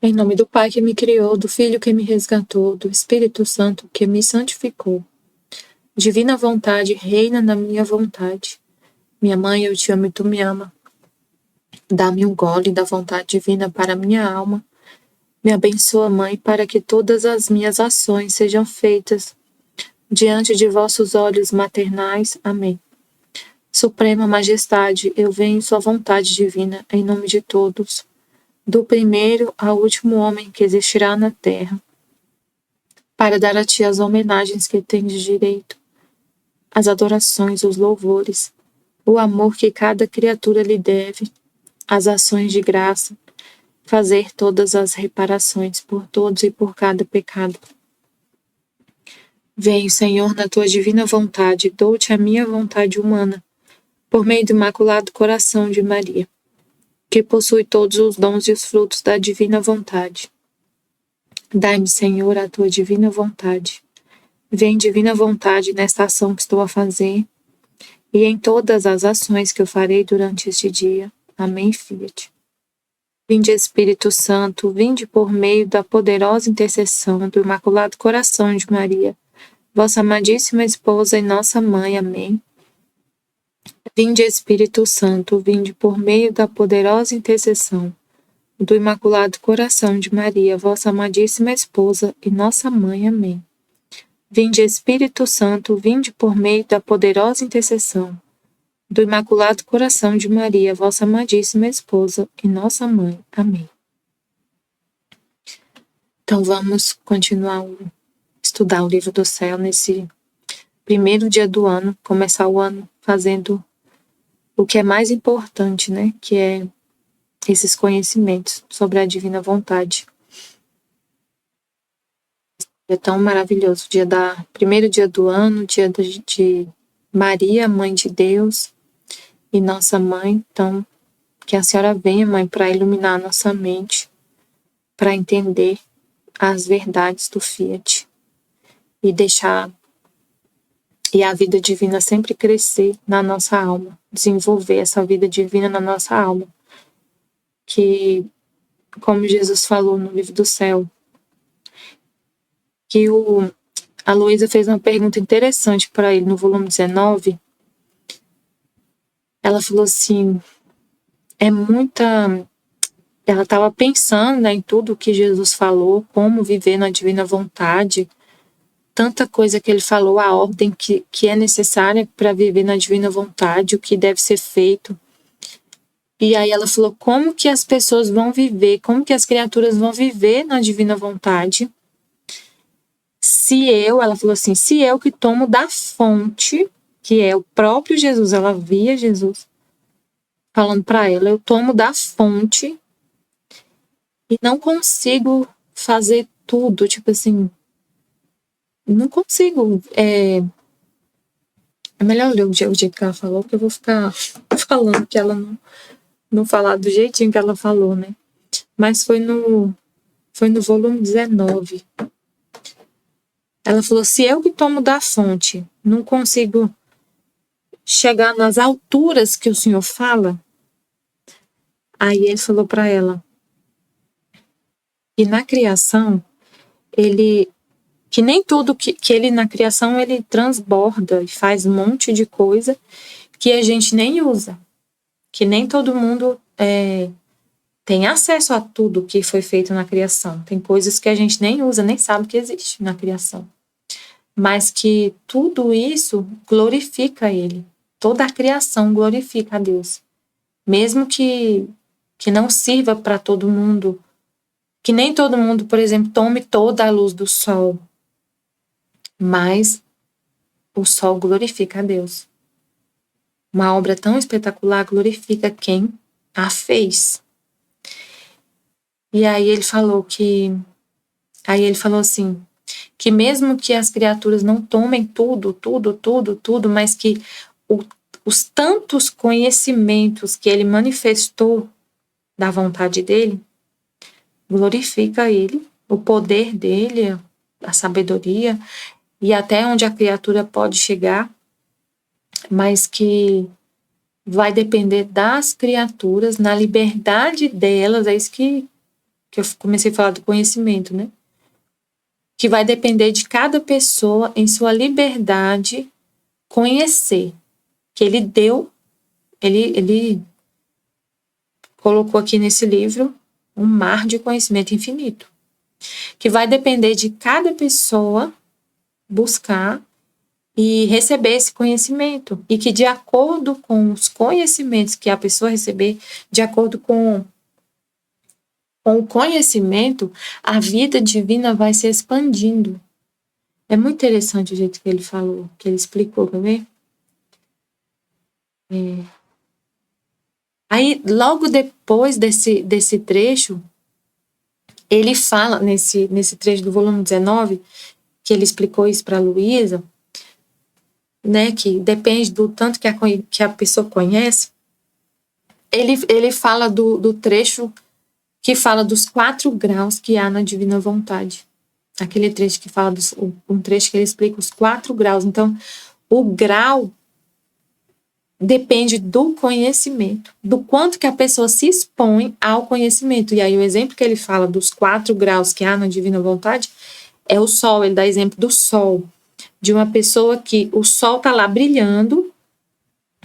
Em nome do Pai que me criou, do Filho que me resgatou, do Espírito Santo que me santificou. Divina vontade, reina na minha vontade. Minha mãe, eu te amo e tu me ama. Dá-me um gole da vontade divina para minha alma. Me abençoa, Mãe, para que todas as minhas ações sejam feitas diante de vossos olhos maternais. Amém. Suprema Majestade, eu venho em sua vontade divina, em nome de todos, do primeiro ao último homem que existirá na terra, para dar a ti as homenagens que tens direito, as adorações, os louvores, o amor que cada criatura lhe deve, as ações de graça, fazer todas as reparações por todos e por cada pecado. Venho, Senhor, na tua divina vontade, dou-te a minha vontade humana, por meio do imaculado coração de Maria, que possui todos os dons e os frutos da divina vontade. Dai-me, Senhor, a tua divina vontade. Vem, divina vontade, nesta ação que estou a fazer e em todas as ações que eu farei durante este dia. Amém, Fiat. Vinde, Espírito Santo, vinde por meio da poderosa intercessão do Imaculado Coração de Maria, vossa amadíssima esposa e nossa mãe. Amém. Vinde, Espírito Santo, vinde por meio da poderosa intercessão do Imaculado Coração de Maria, vossa amadíssima esposa e nossa mãe. Amém. Vinde, Espírito Santo, vinde por meio da poderosa intercessão do Imaculado Coração de Maria, vossa amadíssima esposa e nossa mãe. Amém. Então vamos continuar a estudar o Livro do Céu nesse primeiro dia do ano, começar o ano fazendo o que é mais importante, né? Que é esses conhecimentos sobre a divina vontade. É tão maravilhoso, primeiro dia do ano, dia de Maria, Mãe de Deus e nossa Mãe. Então, que a Senhora venha, Mãe, para iluminar a nossa mente, para entender as verdades do Fiat e deixar a vida divina sempre crescer na nossa alma, desenvolver essa vida divina na nossa alma. Que, como Jesus falou no Livro do Céu, que a Luísa fez uma pergunta interessante para ele no volume 19. Ela falou assim, ela estava pensando, né, em tudo que Jesus falou, como viver na divina vontade, tanta coisa que ele falou, a ordem que é necessária para viver na divina vontade, o que deve ser feito. E aí ela falou, como que as pessoas vão viver, como que as criaturas vão viver na divina vontade, ela falou assim, se eu que tomo da fonte, que é o próprio Jesus, ela via Jesus falando para ela, eu tomo da fonte e não consigo fazer tudo, tipo assim, não consigo. É melhor ler o jeito que ela falou, porque eu vou ficar falando que ela não falar do jeitinho que ela falou, né? Mas foi no volume 19. Ela falou, se eu que tomo da fonte não consigo chegar nas alturas que o Senhor fala, aí ele falou para ela que na criação, que nem tudo que ele na criação ele transborda e faz um monte de coisa que a gente nem usa, que nem todo mundo tem acesso a tudo que foi feito na criação. Tem coisas que a gente nem usa, nem sabe que existe na criação. Mas que tudo isso glorifica ele. Toda a criação glorifica a Deus. Mesmo que não sirva para todo mundo, que nem todo mundo, por exemplo, tome toda a luz do sol. Mas o sol glorifica a Deus. Uma obra tão espetacular glorifica quem a fez. E aí ele falou assim, que mesmo que as criaturas não tomem tudo, mas que os tantos conhecimentos que ele manifestou da vontade dele, glorifica ele, o poder dele, a sabedoria, e até onde a criatura pode chegar, mas que vai depender das criaturas, na liberdade delas, é isso que que eu comecei a falar do conhecimento, né? Que vai depender de cada pessoa em sua liberdade conhecer. Que ele deu, ele colocou aqui nesse livro um mar de conhecimento infinito. Que vai depender de cada pessoa buscar e receber esse conhecimento. E que de acordo com os conhecimentos que a pessoa receber, de acordo com o conhecimento, a vida divina vai se expandindo. É muito interessante o jeito que ele falou, que ele explicou, quer ver? Aí, logo depois desse trecho, ele fala, nesse trecho do volume 19, que ele explicou isso para a Luísa, né, que depende do tanto que a pessoa conhece, ele fala do trecho que fala dos 4 graus que há na divina vontade. Aquele trecho que fala, um trecho que ele explica os 4 graus. Então, o grau depende do conhecimento, do quanto que a pessoa se expõe ao conhecimento. E aí o exemplo que ele fala dos 4 graus que há na divina vontade é o sol. Ele dá exemplo do sol, de uma pessoa que o sol está lá brilhando,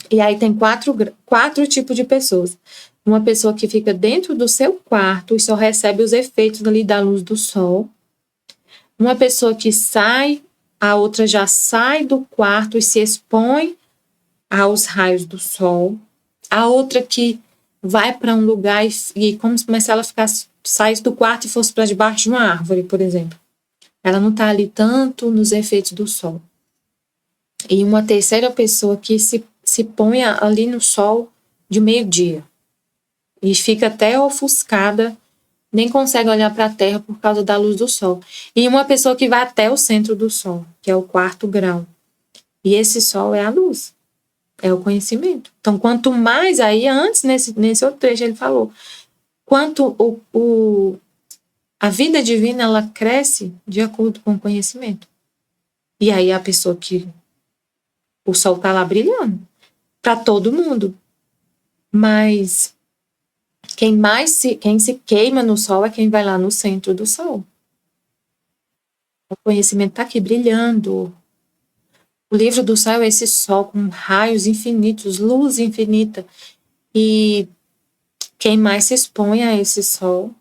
e aí tem 4 tipos de pessoas. Uma pessoa que fica dentro do seu quarto e só recebe os efeitos ali da luz do sol. Uma pessoa que sai, a outra já sai do quarto e se expõe aos raios do sol. A outra que vai para um lugar e como se ela saísse do quarto e fosse para debaixo de uma árvore, por exemplo. Ela não está ali tanto nos efeitos do sol. E uma terceira pessoa que se põe ali no sol de meio-dia e fica até ofuscada, nem consegue olhar para a terra por causa da luz do sol. E uma pessoa que vai até o centro do sol, que é o 4º grau. E esse sol é a luz, é o conhecimento. Então, quanto mais aí, antes, nesse outro trecho, ele falou, quanto a vida divina, ela cresce de acordo com o conhecimento. E aí a pessoa que o sol está lá brilhando para todo mundo. Mas quem se queima no sol é quem vai lá no centro do sol. O conhecimento está aqui brilhando. O livro do céu é esse sol com raios infinitos, luz infinita. E quem mais se expõe a esse sol,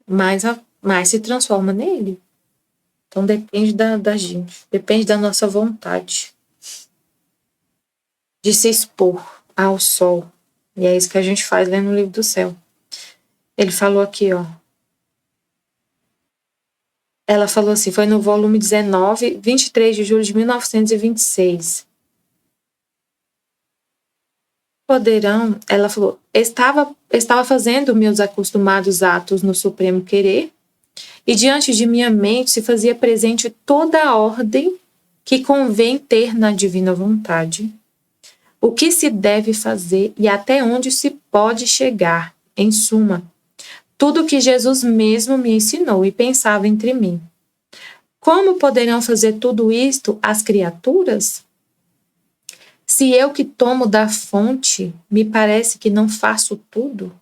mais se transforma nele. Então depende da gente, depende da nossa vontade de se expor ao sol. E é isso que a gente faz lendo o livro do céu. Ele falou aqui, ó. Ela falou assim, foi no volume 19, 23 de julho de 1926. Poderão, ela falou, estava fazendo meus acostumados atos no supremo querer, e diante de minha mente se fazia presente toda a ordem que convém ter na divina vontade, o que se deve fazer e até onde se pode chegar, em suma, tudo o que Jesus mesmo me ensinou e pensava entre mim. Como poderão fazer tudo isto as criaturas? Se eu que tomo da fonte, me parece que não faço tudo.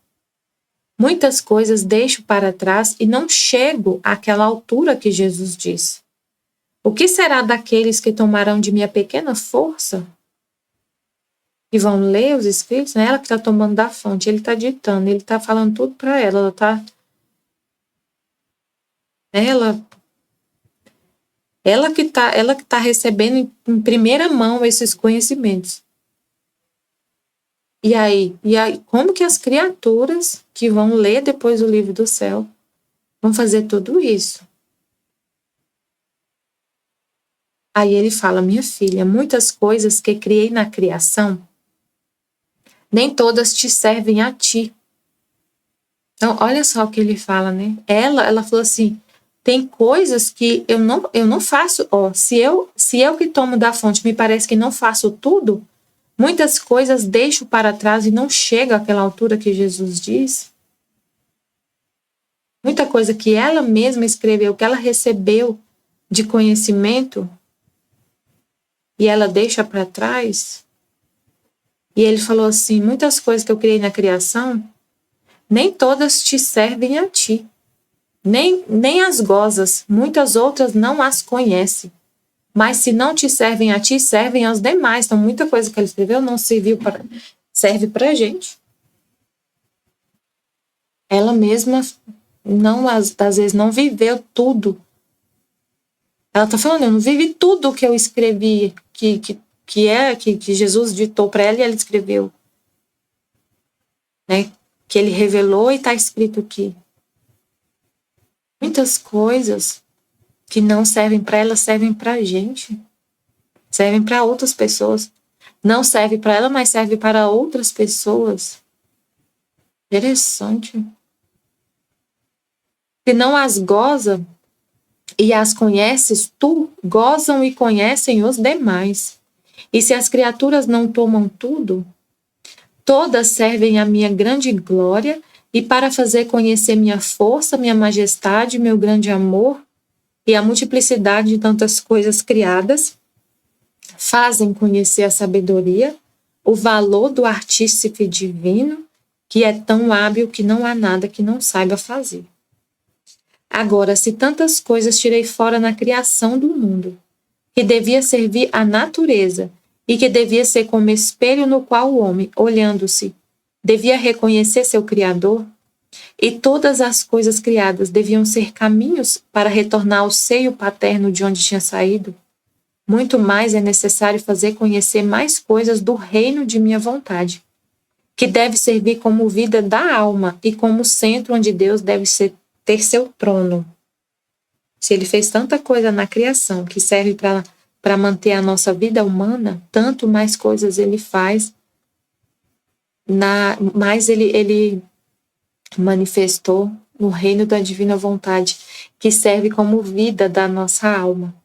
Muitas coisas deixo para trás e não chego àquela altura que Jesus diz. O que será daqueles que tomarão de minha pequena força? E vão ler os escritos, né? Ela que está tomando da fonte, ele está ditando, ele está falando tudo para ela, ela que está recebendo em primeira mão esses conhecimentos. E aí, como que as criaturas que vão ler depois o livro do céu vão fazer tudo isso? Aí ele fala, minha filha, muitas coisas que criei na criação, nem todas te servem a ti. Então, olha só o que ele fala, né? Ela falou assim, tem coisas que eu não faço, ó, se eu que tomo da fonte me parece que não faço tudo, muitas coisas deixo para trás e não chego àquela altura que Jesus diz. Muita coisa que ela mesma escreveu, que ela recebeu de conhecimento, e ela deixa para trás. E ele falou assim, muitas coisas que eu criei na criação, nem todas te servem a ti. nem as gozas, muitas outras não as conhece. Mas se não te servem a ti, servem aos demais. Então, muita coisa que ele escreveu não serve para a gente. Ela mesma, às vezes, não viveu tudo. Ela está falando, eu não vivi tudo que eu escrevi, que Jesus ditou para ela e ela escreveu. Né? Que ele revelou e está escrito aqui. Muitas coisas que não servem para ela servem para a gente. Servem para outras pessoas. Não serve para ela, mas serve para outras pessoas. Interessante. Se não as goza e as conheces, tu gozam e conhecem os demais. E se as criaturas não tomam tudo, todas servem à minha grande glória e para fazer conhecer minha força, minha majestade, meu grande amor e a multiplicidade de tantas coisas criadas, fazem conhecer a sabedoria, o valor do artífice divino, que é tão hábil que não há nada que não saiba fazer. Agora, se tantas coisas tirei fora na criação do mundo, que devia servir à natureza e que devia ser como espelho no qual o homem, olhando-se, devia reconhecer seu Criador, e todas as coisas criadas deviam ser caminhos para retornar ao seio paterno de onde tinha saído, muito mais é necessário fazer conhecer mais coisas do reino de minha vontade, que deve servir como vida da alma e como centro onde Deus deve ter seu trono. Se ele fez tanta coisa na criação que serve para manter a nossa vida humana, tanto mais coisas ele faz, mais ele manifestou no reino da divina vontade, que serve como vida da nossa alma.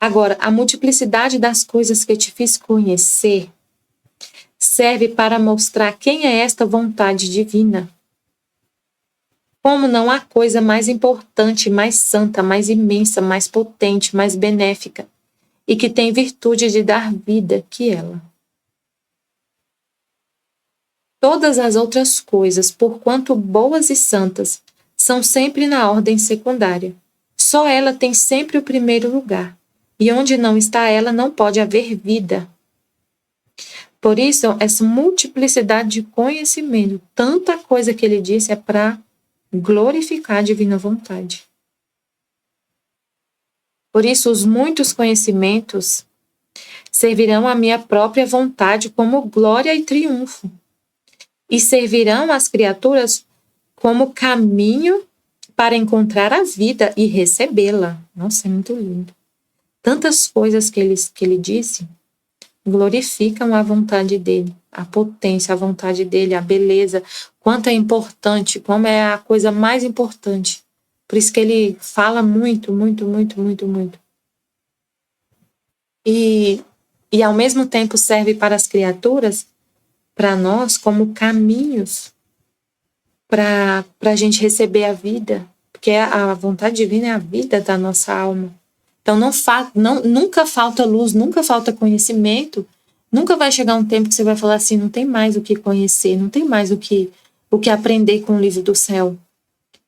Agora, a multiplicidade das coisas que te fiz conhecer serve para mostrar quem é esta vontade divina. Como não há coisa mais importante, mais santa, mais imensa, mais potente, mais benéfica e que tem virtude de dar vida que ela. Todas as outras coisas, porquanto boas e santas, são sempre na ordem secundária. Só ela tem sempre o primeiro lugar, e onde não está ela não pode haver vida. Por isso, essa multiplicidade de conhecimento, tanta coisa que ele disse é para glorificar a divina vontade. Por isso, os muitos conhecimentos servirão à minha própria vontade como glória e triunfo, e servirão às criaturas como caminho para encontrar a vida e recebê-la. Nossa, é muito lindo. Tantas coisas que ele disse glorificam a vontade dele, a potência, a vontade dele, a beleza, quanto é importante, como é a coisa mais importante. Por isso que ele fala muito, muito, muito, muito, muito. E ao mesmo tempo serve para as criaturas, para nós, como caminhos para a gente receber a vida, porque a vontade divina é a vida da nossa alma. Então, nunca falta luz, nunca falta conhecimento, nunca vai chegar um tempo que você vai falar assim, não tem mais o que conhecer, não tem mais o que aprender com o livro do céu.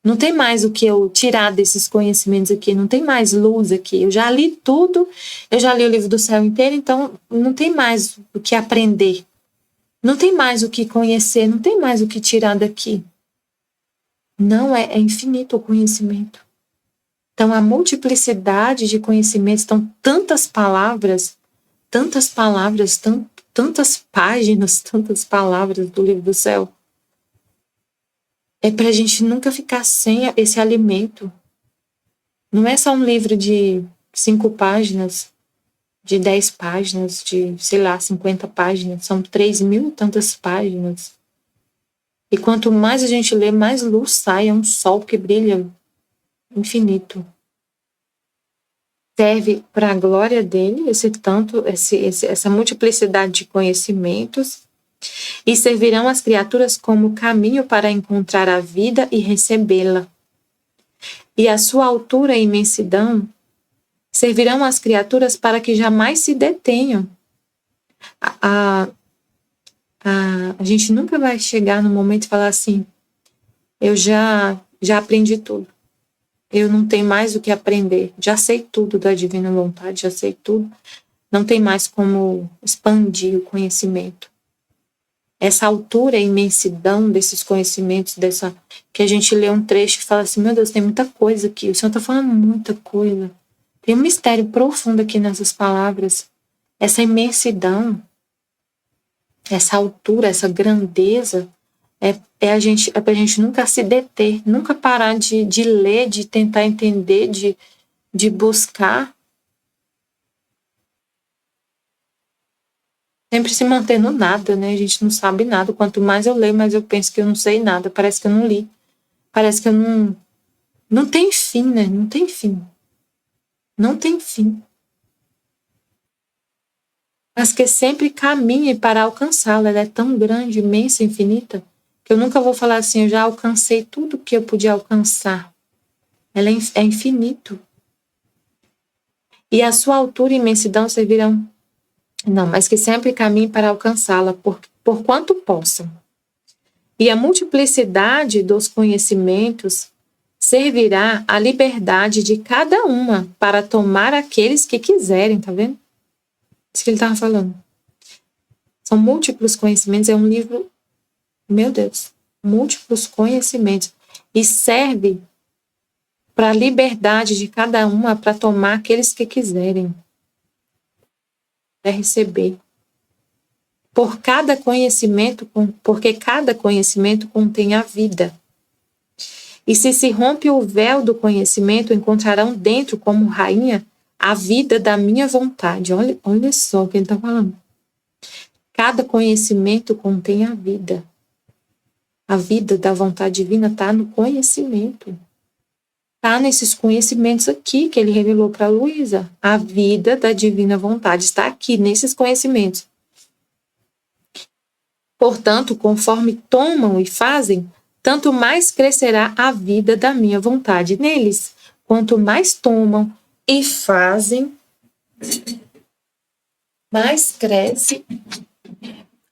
Não tem mais o que eu tirar desses conhecimentos aqui, não tem mais luz aqui. Eu já li tudo, eu já li o livro do céu inteiro, então não tem mais o que aprender. Não tem mais o que conhecer, não tem mais o que tirar daqui. Não, é infinito o conhecimento. Então, a multiplicidade de conhecimentos, então, tantas palavras, tantas páginas, tantas palavras do livro do céu. É para a gente nunca ficar sem esse alimento. Não é só um livro de 5 páginas, de 10 páginas, de, 50 páginas. São 3.000 e tantas páginas. E quanto mais a gente lê, mais luz sai. É um sol que brilha infinito. Serve para a glória dele, essa multiplicidade de conhecimentos, e servirão às criaturas como caminho para encontrar a vida e recebê-la. E a sua altura e imensidão servirão às criaturas para que jamais se detenham. A gente nunca vai chegar no momento e falar assim, eu já já aprendi tudo. Eu não tenho mais o que aprender. Já sei tudo da divina vontade, já sei tudo. Não tem mais como expandir o conhecimento. Essa altura e imensidão desses conhecimentos, que a gente lê um trecho e fala assim, meu Deus, tem muita coisa aqui. O Senhor está falando muita coisa. Tem um mistério profundo aqui nessas palavras. Essa imensidão, essa altura, essa grandeza, é pra gente nunca se deter, nunca parar de ler, de tentar entender, de buscar. Sempre se manter no nada, né? A gente não sabe nada. Quanto mais eu leio, mais eu penso que eu não sei nada. Parece que eu não li. Parece que eu não... Não tem fim, né? Não tem fim. Não tem fim. Mas que sempre caminhe para alcançá-la. Ela é tão grande, imensa, infinita, que eu nunca vou falar assim, eu já alcancei tudo que eu podia alcançar. Ela é infinito. E a sua altura e imensidão servirão... Não, mas que sempre caminhe para alcançá-la, por quanto possam. E a multiplicidade dos conhecimentos servirá à liberdade de cada uma para tomar aqueles que quiserem, tá vendo? Isso que ele estava falando. São múltiplos conhecimentos, é um livro, meu Deus, múltiplos conhecimentos. E serve para a liberdade de cada uma para tomar aqueles que quiserem. Para receber. Porque cada conhecimento contém a vida. E se rompe o véu do conhecimento, encontrarão dentro, como rainha, a vida da minha vontade. Olha só o que ele está falando. Cada conhecimento contém a vida. A vida da vontade divina está no conhecimento. Está nesses conhecimentos aqui que ele revelou para a Luísa. A vida da divina vontade está aqui, nesses conhecimentos. Portanto, conforme tomam e fazem, tanto mais crescerá a vida da minha vontade neles. Quanto mais tomam e fazem, mais cresce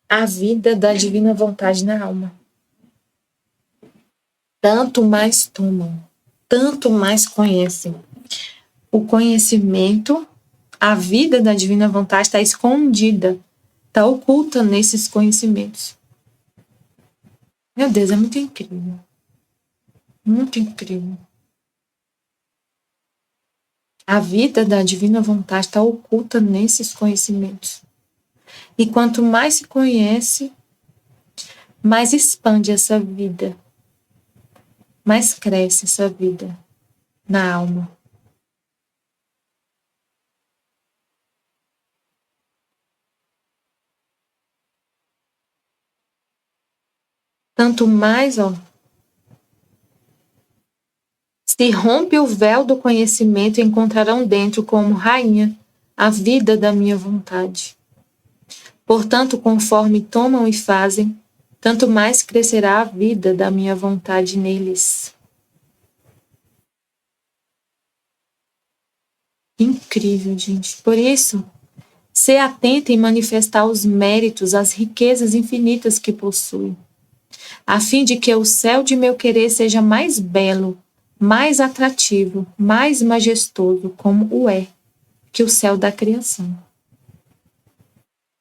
a vida da divina vontade na alma. Tanto mais tomam, tanto mais conhecem. O conhecimento, a vida da divina vontade está escondida, está oculta nesses conhecimentos. Meu Deus, é muito incrível. Muito incrível. A vida da divina vontade está oculta nesses conhecimentos. E quanto mais se conhece, mais expande essa vida. Mais cresce essa vida na alma. Tanto mais, se rompe o véu do conhecimento, encontrarão dentro, como rainha, a vida da minha vontade. Portanto, conforme tomam e fazem, tanto mais crescerá a vida da minha vontade neles. Incrível, gente. Por isso, ser atenta em manifestar os méritos, as riquezas infinitas que possui, a fim de que o céu de meu querer seja mais belo, mais atrativo, mais majestoso, como o é, que o céu da criação.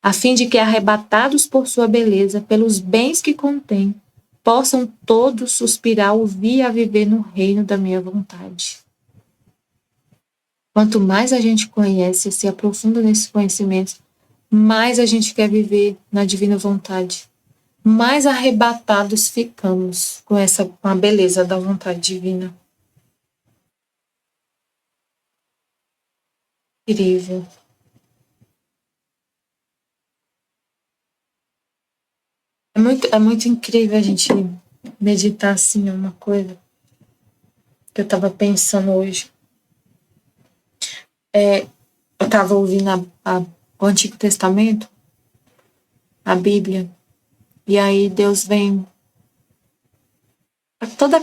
A fim de que, arrebatados por sua beleza, pelos bens que contém, possam todos suspirar, ouvir a viver no reino da minha vontade. Quanto mais a gente conhece, se aprofunda nesses conhecimentos, mais a gente quer viver na divina vontade. Mais arrebatados ficamos com a beleza da vontade divina. Incrível. É muito incrível a gente meditar assim, uma coisa que eu estava pensando hoje. Eu estava ouvindo o Antigo Testamento, a Bíblia, e aí Deus vem... Toda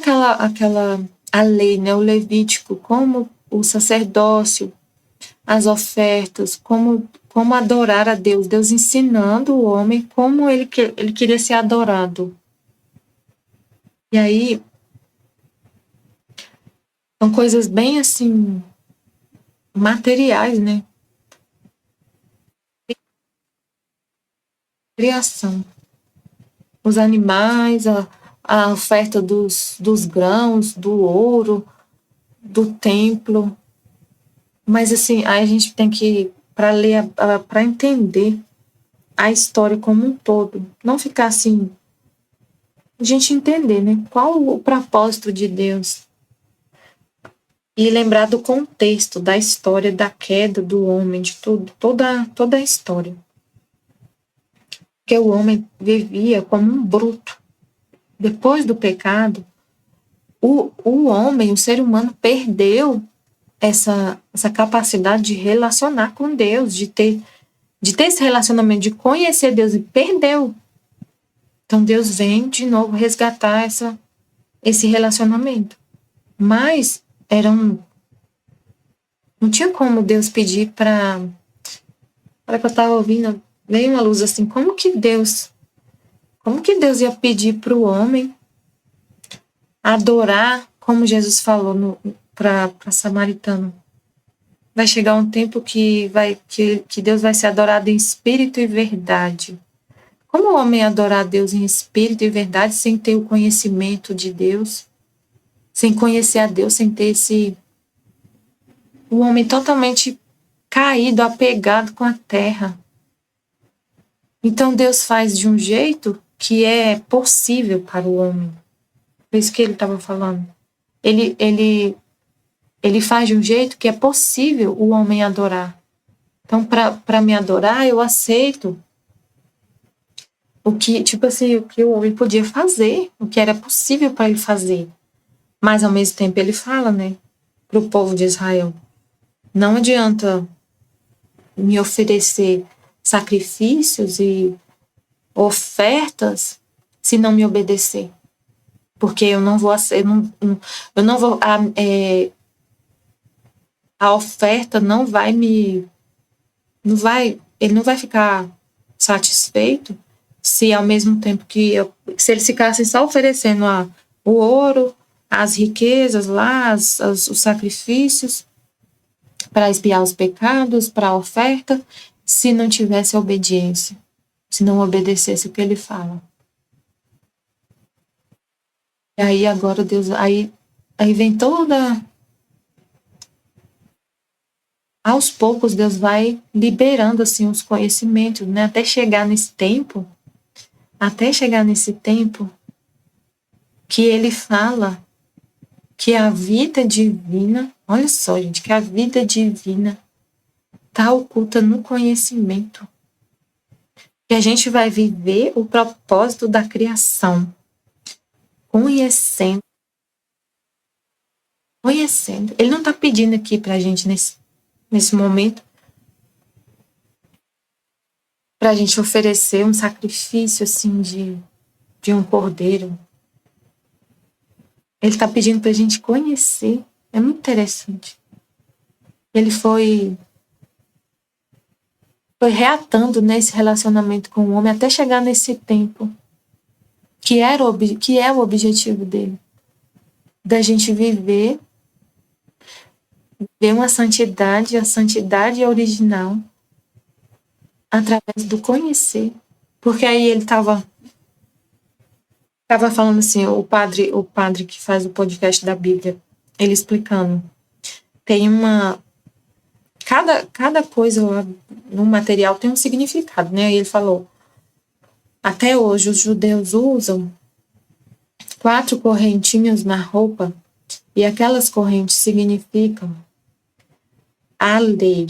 a lei, né, o Levítico, como o sacerdócio, as ofertas, como adorar a Deus, Deus ensinando o homem como ele queria ser adorado. E aí, São coisas bem assim, materiais, né? Criação. Os animais, a oferta dos grãos, do ouro, do templo. Mas assim, aí a gente tem que, para ler, para entender a história como um todo, não ficar assim, a gente entender, né? Qual o propósito de Deus e lembrar do contexto da história da queda do homem, de tudo, toda a história. Porque o homem vivia como um bruto. Depois do pecado, o homem, o ser humano, perdeu essa capacidade de relacionar com Deus, de ter esse relacionamento, de conhecer Deus, e perdeu. Então Deus vem de novo resgatar esse relacionamento. Mas não tinha como Deus pedir para que eu estava ouvindo, veio uma luz assim, como que Deus ia pedir para o homem adorar, como Jesus falou para Samaritano? Vai chegar um tempo que Deus vai ser adorado em espírito e verdade. Como o homem adorar a Deus em espírito e verdade sem ter o conhecimento de Deus, sem conhecer a Deus, sem ter o homem totalmente caído, apegado com a terra. Então Deus faz de um jeito que é possível para o homem. Por isso que ele estava falando. Ele faz de um jeito que é possível o homem adorar. Então, para me adorar, eu aceito o que, tipo assim, o que o homem podia fazer, o que era possível para ele fazer. Mas, ao mesmo tempo, ele fala, né, para o povo de Israel, não adianta me oferecer sacrifícios e ofertas se não me obedecer. Porque eu não vou, a oferta não vai ele não vai ficar satisfeito se ao mesmo tempo se eles ficassem só oferecendo o ouro, as riquezas lá, os sacrifícios para expiar os pecados, para a oferta, se não tivesse obediência, se não obedecesse o que ele fala. E aí agora Deus, aí vem aos poucos Deus vai liberando assim os conhecimentos, né, até chegar nesse tempo que ele fala que a vida divina, olha só, gente, que a vida divina está oculta no conhecimento. Que a gente vai viver o propósito da criação, conhecendo. Ele não está pedindo aqui para a gente nesse momento para a gente oferecer um sacrifício assim de um cordeiro. Ele está pedindo para a gente conhecer. É muito interessante. Ele foi reatando nesse relacionamento com o homem até chegar nesse tempo que é o objetivo dele, da gente viver uma santidade, a santidade original, através do conhecer. Porque aí ele estava falando assim, o padre que faz o podcast da Bíblia, ele explicando, tem cada coisa lá no material tem um significado, né? E ele falou, até hoje os judeus usam 4 correntinhas na roupa e aquelas correntes significam a lei,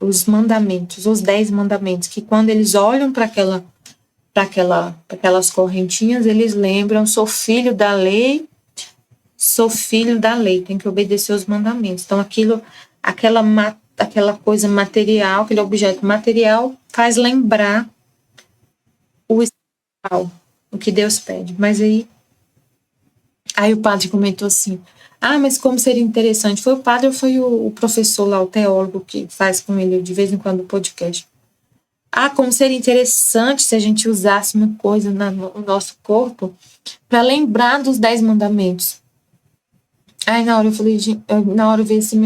os mandamentos, os 10 mandamentos, que quando eles olham para aquelas correntinhas, eles lembram, sou filho da lei, tem que obedecer os mandamentos. Então aquela coisa material, aquele objeto material faz lembrar o espiritual, o que Deus pede. Mas aí o padre comentou assim, mas como seria interessante, foi o padre ou foi o professor lá, o teólogo que faz com ele de vez em quando o podcast. Como seria interessante se a gente usasse uma coisa no nosso corpo para lembrar dos 10 mandamentos. Aí na hora eu falei, na hora eu vi assim,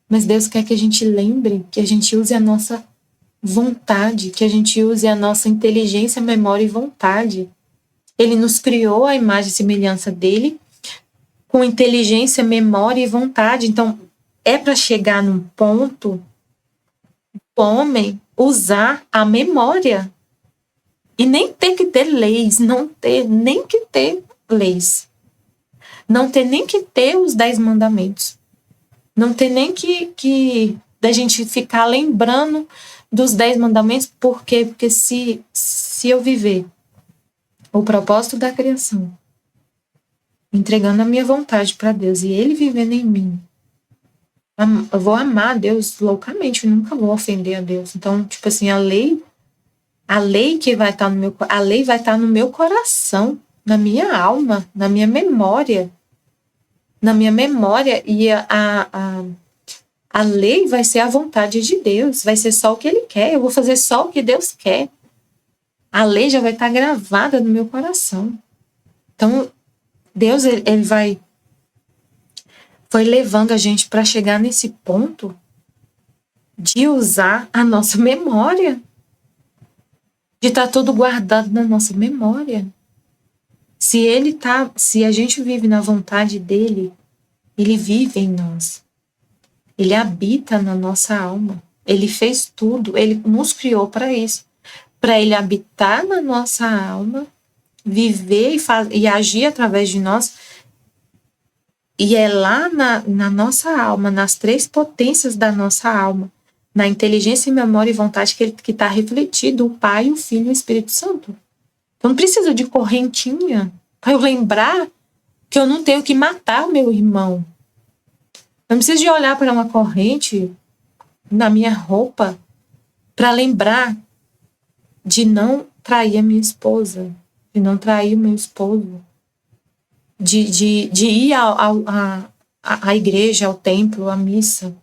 mas Deus quer que a gente lembre, que a gente use a nossa vontade, que a gente use a nossa inteligência, memória e vontade. Ele nos criou à imagem e semelhança dele, com inteligência, memória e vontade. Então, é para chegar num ponto, o homem usar a memória e nem ter que ter leis, não ter nem que ter leis, não ter nem que ter os 10 mandamentos, não ter nem que da gente ficar lembrando dos 10 mandamentos, por quê? Porque se eu viver o propósito da criação, entregando a minha vontade para Deus e Ele vivendo em mim, eu vou amar a Deus loucamente, eu nunca vou ofender a Deus. Então, tipo assim, a lei que vai estar no meu, a lei vai estar no meu coração, na minha alma, na minha memória, e a lei vai ser a vontade de Deus, vai ser só o que Ele quer, eu vou fazer só o que Deus quer. A lei já vai estar gravada no meu coração. Então, Deus, ele foi levando a gente para chegar nesse ponto de usar a nossa memória, de estar tudo guardado na nossa memória. Se a gente vive na vontade dele, ele vive em nós. Ele habita na nossa alma. Ele fez tudo, ele nos criou para isso, para ele habitar na nossa alma, viver e agir através de nós. E é lá na nossa alma, nas 3 potências da nossa alma, na inteligência, memória e vontade que está refletido o Pai, o Filho e o Espírito Santo. Eu não preciso de correntinha para eu lembrar que eu não tenho que matar o meu irmão. Eu não preciso de olhar para uma corrente na minha roupa para lembrar de não trair a minha esposa, de não trair o meu esposo, de ir à igreja, ao templo, à missa,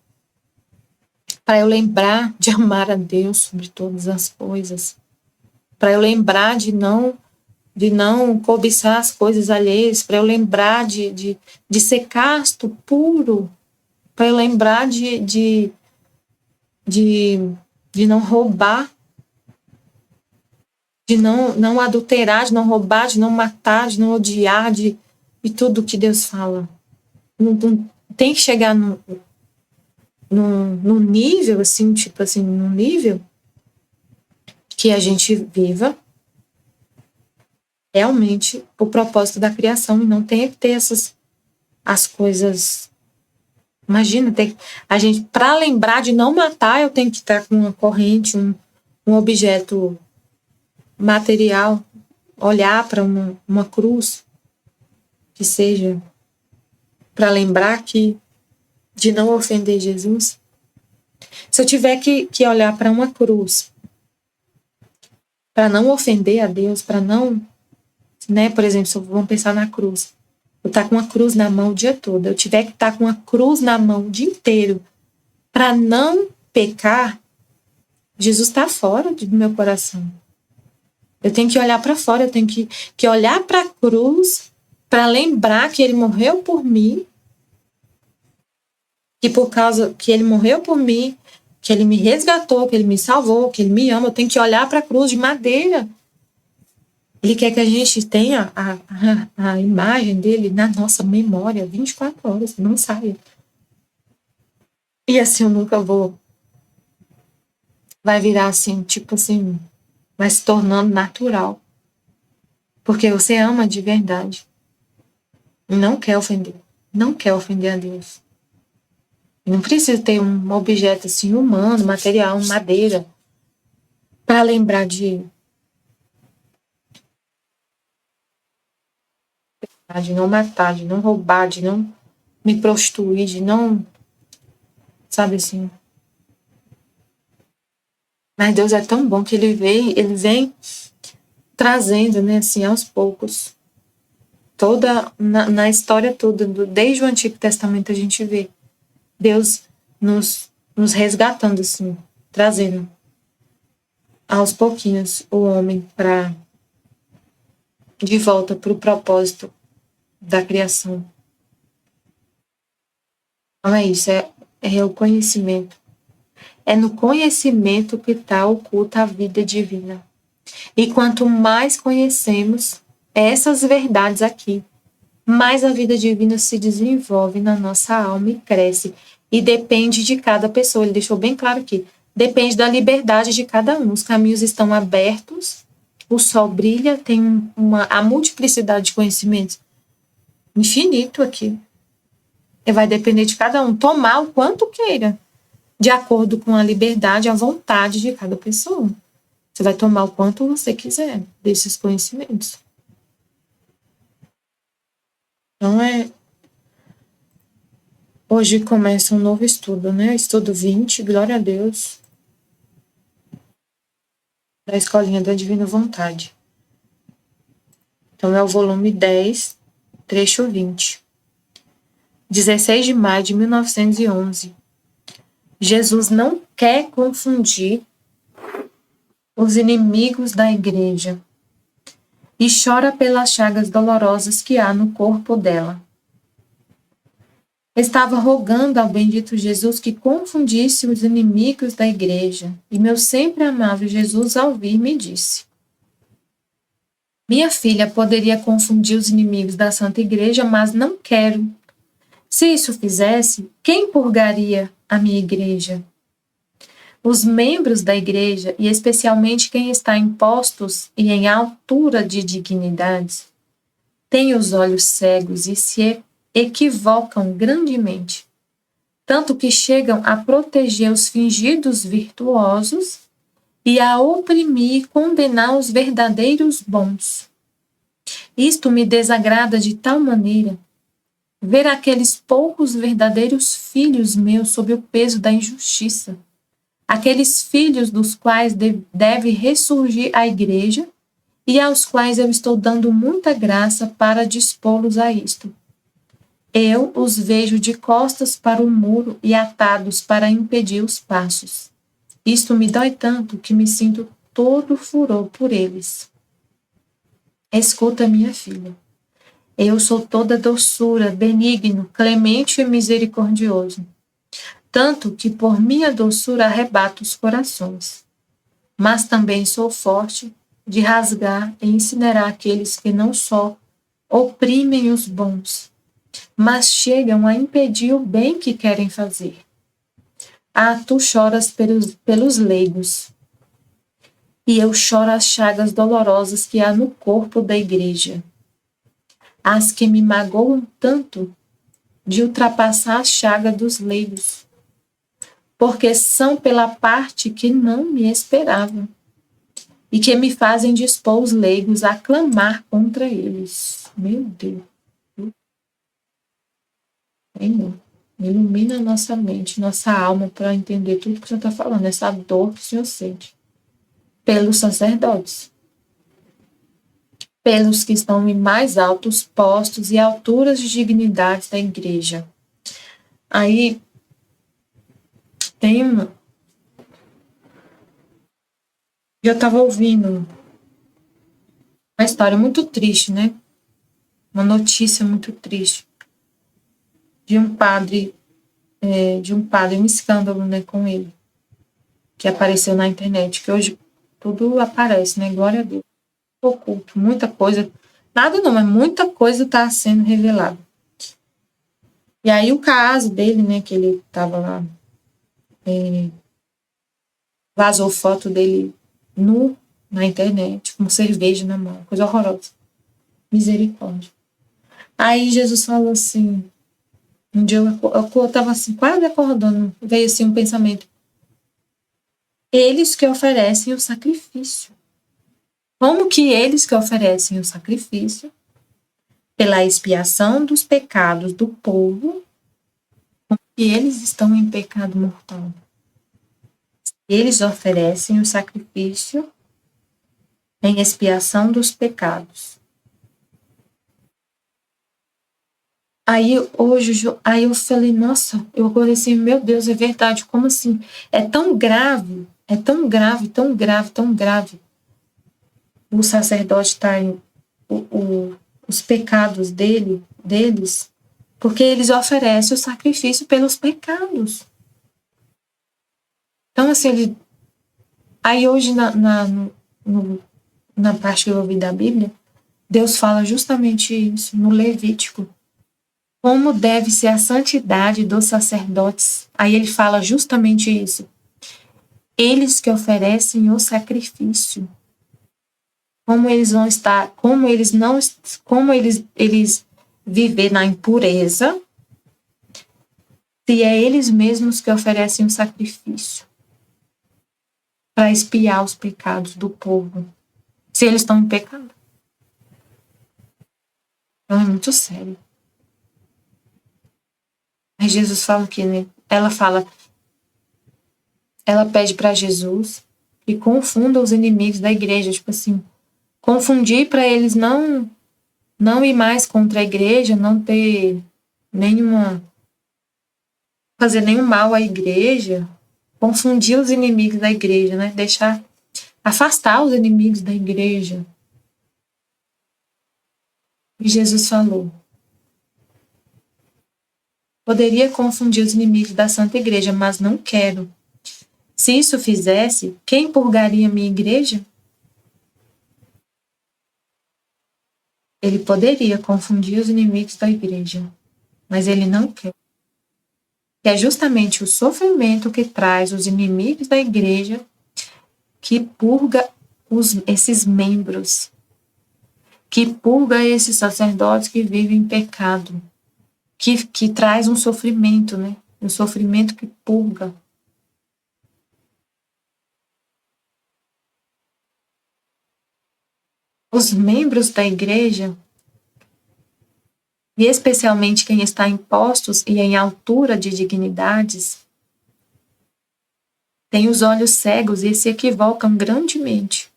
para eu lembrar de amar a Deus sobre todas as coisas, para eu lembrar de não cobiçar as coisas alheias, para eu lembrar de ser casto, puro, para eu lembrar de não roubar, de não adulterar, de não roubar, de não matar, de não odiar, de tudo que Deus fala. Não tem que chegar no nível, assim, tipo assim, no nível que a gente viva realmente o propósito da criação e não tem que ter as coisas. Imagina, a gente, para lembrar de não matar, eu tenho que estar com uma corrente, um objeto material, olhar para uma cruz, que seja para lembrar de não ofender Jesus. Se eu tiver que olhar para uma cruz, para não ofender a Deus, para não, né, por exemplo, vamos pensar na cruz. Eu estar com uma cruz na mão o dia todo, eu tiver que estar com uma cruz na mão o dia inteiro para não pecar, Jesus está fora do meu coração. Eu tenho que olhar para fora, eu tenho que olhar para a cruz para lembrar que ele morreu por mim, que por causa que ele morreu por mim, que ele me resgatou, que ele me salvou, que ele me ama, eu tenho que olhar para a cruz de madeira. Ele quer que a gente tenha a imagem dele na nossa memória 24 horas, não saia. E assim eu nunca vou. Vai virar assim, tipo assim, vai se tornando natural. Porque você ama de verdade. Não quer ofender. Não quer ofender a Deus. Não precisa ter um objeto assim, humano, material, madeira, para lembrar de não matar, de não roubar, de não me prostituir, de não, sabe assim. Mas Deus é tão bom que ele vem trazendo, né, assim, aos poucos, na história toda, desde o Antigo Testamento a gente vê Deus nos resgatando, assim, trazendo aos pouquinhos o homem de volta para o propósito da criação. Não é isso, é o conhecimento. É no conhecimento que está oculta a vida divina. E quanto mais conhecemos essas verdades aqui, mais a vida divina se desenvolve na nossa alma e cresce. E depende de cada pessoa. Ele deixou bem claro aqui. Depende da liberdade de cada um. Os caminhos estão abertos, o sol brilha, tem a multiplicidade de conhecimentos infinito aqui. E vai depender de cada um tomar o quanto queira, de acordo com a liberdade, a vontade de cada pessoa. Você vai tomar o quanto você quiser desses conhecimentos. Então, hoje começa um novo estudo, né? Estudo 20, glória a Deus, da Escolinha da Divina Vontade. Então, é o volume 10, trecho 20. 16 de maio de 1911. Jesus não quer confundir os inimigos da igreja e chora pelas chagas dolorosas que há no corpo dela. Estava rogando ao bendito Jesus que confundisse os inimigos da igreja, e meu sempre amável Jesus, ao vir, me disse: minha filha poderia confundir os inimigos da Santa Igreja, mas não quero. Se isso fizesse, quem purgaria a minha igreja? Os membros da igreja, e especialmente quem está em postos e em altura de dignidades, têm os olhos cegos e se equivocam grandemente, tanto que chegam a proteger os fingidos virtuosos e a oprimir e condenar os verdadeiros bons. Isto me desagrada de tal maneira, ver aqueles poucos verdadeiros filhos meus sob o peso da injustiça, aqueles filhos dos quais deve ressurgir a igreja e aos quais eu estou dando muita graça para dispô-los a isto. Eu os vejo de costas para o muro e atados para impedir os passos. Isto me dói tanto que me sinto todo furor por eles. Escuta, minha filha. Eu sou toda doçura, benigno, clemente e misericordioso, tanto que por minha doçura arrebato os corações. Mas também sou forte de rasgar e incinerar aqueles que não só oprimem os bons, mas chegam a impedir o bem que querem fazer. Ah, tu choras pelos leigos, e eu choro as chagas dolorosas que há no corpo da igreja, as que me magoam tanto de ultrapassar a chaga dos leigos, porque são pela parte que não me esperava, e que me fazem dispor os leigos a clamar contra eles. Meu Deus. Senhor, ilumina nossa mente, nossa alma para entender tudo que o Senhor está falando, essa dor que o Senhor sente. Pelos sacerdotes, pelos que estão em mais altos postos e alturas de dignidade da igreja. Aí tem uma. Eu estava ouvindo uma história muito triste, né? Uma notícia muito triste de um padre, um escândalo, né, com ele, que apareceu na internet, que hoje tudo aparece, né? Glória a Deus. Oculto, muita coisa, nada não, mas muita coisa está sendo revelada. E aí o caso dele, né, que ele estava lá, vazou foto dele nu na internet, com cerveja na mão, coisa horrorosa. Misericórdia. Aí Jesus falou assim, um dia eu estava assim, quase acordando, veio assim um pensamento. Eles que oferecem o sacrifício. Como que eles que oferecem o sacrifício pela expiação dos pecados do povo, e eles estão em pecado mortal. Eles oferecem o sacrifício em expiação dos pecados. Aí eu falei, nossa, eu acordei assim, meu Deus, é verdade, como assim? É tão grave, é tão grave, tão grave, tão grave. O sacerdote está em os pecados deles Porque eles oferecem o sacrifício pelos pecados. Então, assim, aí hoje na parte que eu ouvi da Bíblia, Deus fala justamente isso, no Levítico. Como deve ser a santidade dos sacerdotes. Aí ele fala justamente isso. Eles que oferecem o sacrifício. Como eles vão estar, como eles viver na impureza, se é eles mesmos que oferecem o sacrifício para expiar os pecados do povo, se eles estão em pecado. Então é muito sério. Aí Jesus fala que, né? Ela pede para Jesus que confunda os inimigos da igreja, tipo assim, confundir para eles não ir mais contra a igreja, não ter fazer nenhum mal à igreja, confundir os inimigos da igreja, né? Afastar os inimigos da igreja. E Jesus falou: poderia confundir os inimigos da Santa Igreja, mas não quero. Se isso fizesse, quem purgaria minha igreja? Ele poderia confundir os inimigos da igreja, mas ele não quer. Que é justamente o sofrimento que traz os inimigos da igreja que purga esses membros, que purga esses sacerdotes que vivem em pecado, que traz um sofrimento, né? Um sofrimento que purga. Os membros da igreja, e especialmente quem está em postos e em altura de dignidades, têm os olhos cegos e se equivocam grandemente.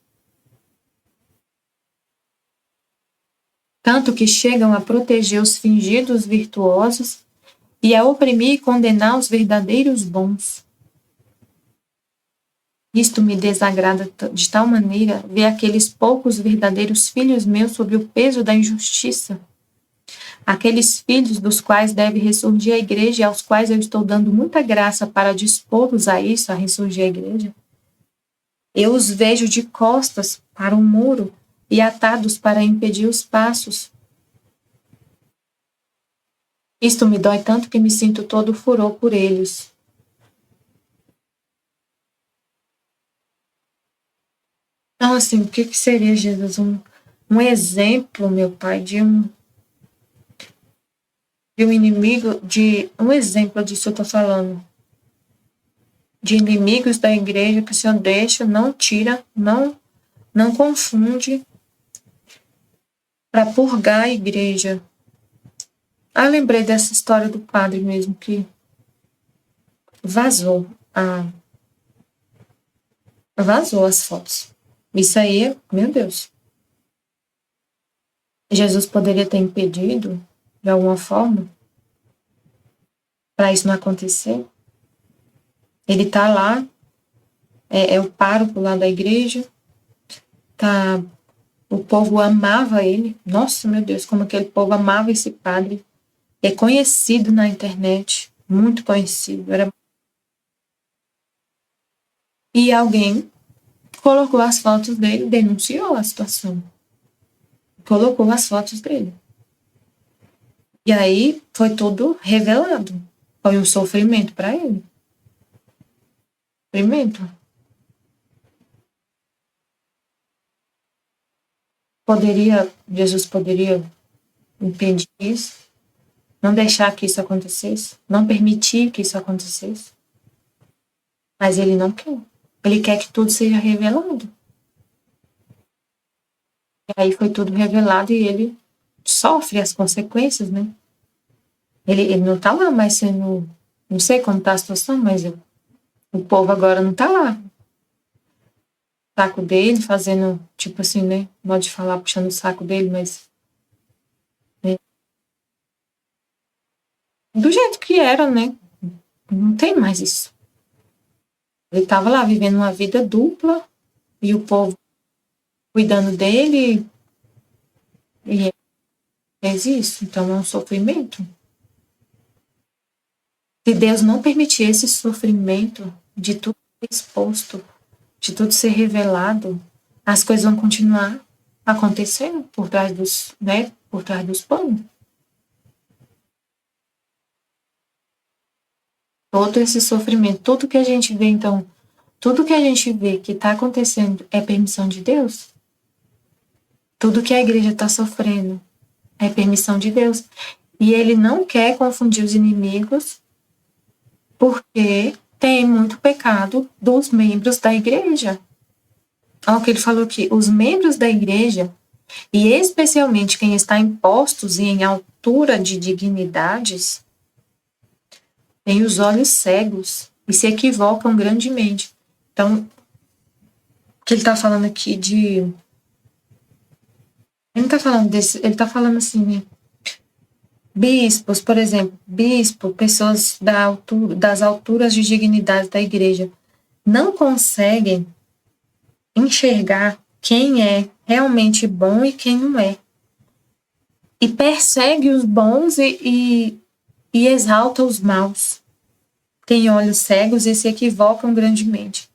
Tanto que chegam a proteger os fingidos virtuosos e a oprimir e condenar os verdadeiros bons. Isto me desagrada de tal maneira ver aqueles poucos verdadeiros filhos meus sob o peso da injustiça. Aqueles filhos dos quais deve ressurgir a igreja e aos quais eu estou dando muita graça para dispô-los a isso, a ressurgir a igreja. Eu os vejo de costas para um muro e atados para impedir os passos. Isto me dói tanto que me sinto todo furor por eles. Então, assim, o que seria, Jesus? Um exemplo, meu Pai, de um inimigo, um exemplo disso eu estou falando. De inimigos da igreja que o Senhor deixa, não tira, não confunde para purgar a igreja. Eu lembrei dessa história do padre mesmo, que vazou as fotos. Isso aí, meu Deus. Jesus poderia ter impedido, de alguma forma, para isso não acontecer. Ele está lá, é o pároco lá da igreja, o povo amava ele. Nossa, meu Deus, como aquele povo amava esse padre. É conhecido na internet, muito conhecido. E alguém colocou as fotos dele, denunciou a situação. Colocou as fotos dele. E aí foi tudo revelado. Foi um sofrimento para ele. Sofrimento. Jesus poderia impedir isso, não deixar que isso acontecesse, não permitir que isso acontecesse. Mas ele não quer. Ele quer que tudo seja revelado. E aí foi tudo revelado e ele sofre as consequências, né? Ele não tá lá mais sendo... Não sei como tá a situação, mas o povo agora não tá lá. O saco dele, fazendo, tipo assim, né? Modo de falar, puxando o saco dele, mas... Né? Do jeito que era, né? Não tem mais isso. Ele estava lá vivendo uma vida dupla e o povo cuidando dele e ele fez isso. Então é um sofrimento. Se Deus não permitir esse sofrimento de tudo ser exposto, de tudo ser revelado, as coisas vão continuar acontecendo por trás por trás dos panos. Todo esse sofrimento, tudo que a gente vê, então, tudo que a gente vê que está acontecendo é permissão de Deus? Tudo que a igreja está sofrendo é permissão de Deus. E ele não quer confundir os inimigos porque tem muito pecado dos membros da igreja. Olha o que ele falou aqui. Os membros da igreja, e especialmente quem está em postos e em altura de dignidades, têm os olhos cegos e se equivocam grandemente. Então, o que ele está falando aqui de... Ele não está falando desse... Ele está falando assim, né? Bispos, por exemplo, pessoas das alturas de dignidade da igreja, não conseguem enxergar quem é realmente bom e quem não é. E persegue os bons e exalta os maus. Tem olhos cegos e se equivocam grandemente.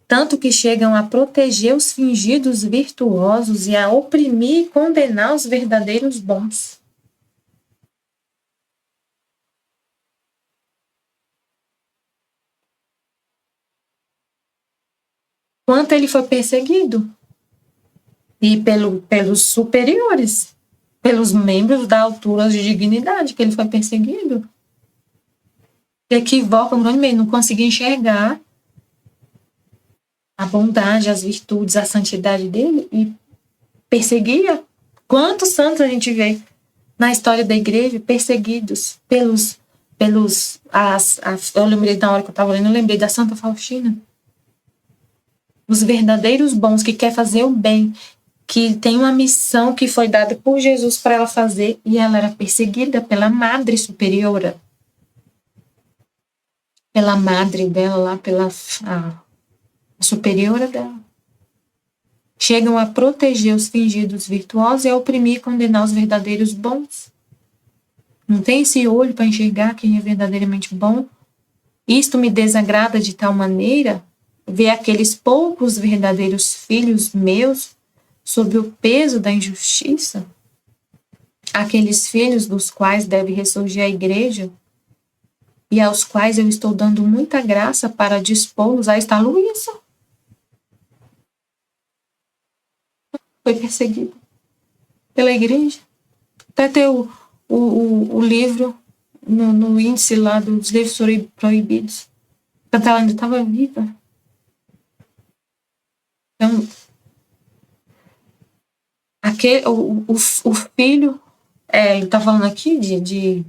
Tanto que chegam a proteger os fingidos virtuosos e a oprimir e condenar os verdadeiros bons. Quanto ele foi perseguido? E pelos superiores, pelos membros da altura de dignidade que ele foi perseguido. Se equivocam grandemente, não conseguem enxergar a bondade, as virtudes, a santidade dele e perseguia. Quantos santos a gente vê na história da igreja perseguidos eu lembrei na hora que eu estava lendo, eu lembrei da Santa Faustina. Os verdadeiros bons que quer fazer o bem, que tem uma missão que foi dada por Jesus para ela fazer, e ela era perseguida pela madre superiora. Pela madre dela lá, pela a superiora dela. Chegam a proteger os fingidos virtuosos e a oprimir e condenar os verdadeiros bons. Não tem esse olho para enxergar quem é verdadeiramente bom. Isto me desagrada de tal maneira ver aqueles poucos verdadeiros filhos meus sob o peso da injustiça, aqueles filhos dos quais deve ressurgir a igreja e aos quais eu estou dando muita graça para dispô-los. Aí está Luísa. Foi perseguida pela igreja. Até ter o livro no índice lá dos livros proibidos. Enquanto ela ainda estava viva. Então, o filho, ele está falando aqui de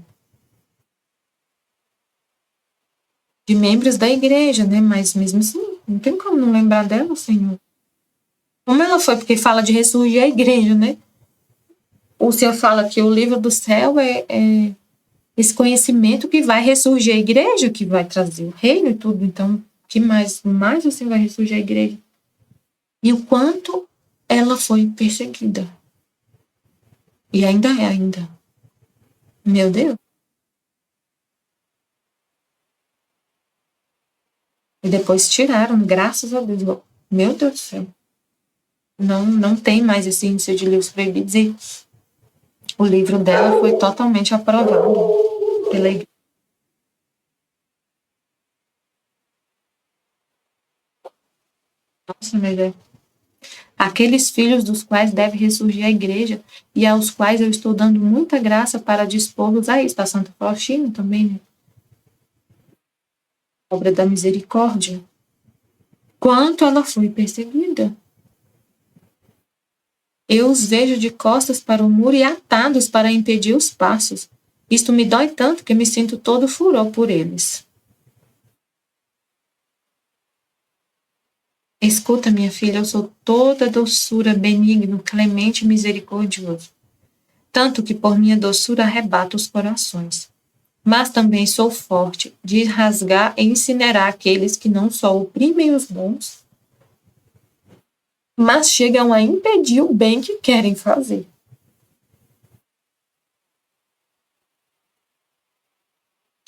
membros da igreja, né? Mas mesmo assim, não tem como não lembrar dela, Senhor. Como ela foi? Porque fala de ressurgir a igreja, né? O Senhor fala que o livro do céu é esse conhecimento que vai ressurgir a igreja, que vai trazer o reino e tudo. Então, que mais assim vai ressurgir a igreja? E o quanto ela foi perseguida. E ainda é. Meu Deus. E depois tiraram, graças a Deus. Meu Deus do céu. Não tem mais esse índice de livros proibidos. E o livro dela foi totalmente aprovado pela igreja. Nossa, meu Deus. Aqueles filhos dos quais deve ressurgir a igreja e aos quais eu estou dando muita graça para dispô-los a isso. A Santa Faustina também, né? Obra da misericórdia. Quanto ela foi perseguida. Eu os vejo de costas para o muro e atados para impedir os passos. Isto me dói tanto que me sinto todo furor por eles. Escuta, minha filha, eu sou toda doçura, benigno, clemente e misericordioso. Tanto que por minha doçura arrebato os corações. Mas também sou forte de rasgar e incinerar aqueles que não só oprimem os bons, mas chegam a impedir o bem que querem fazer.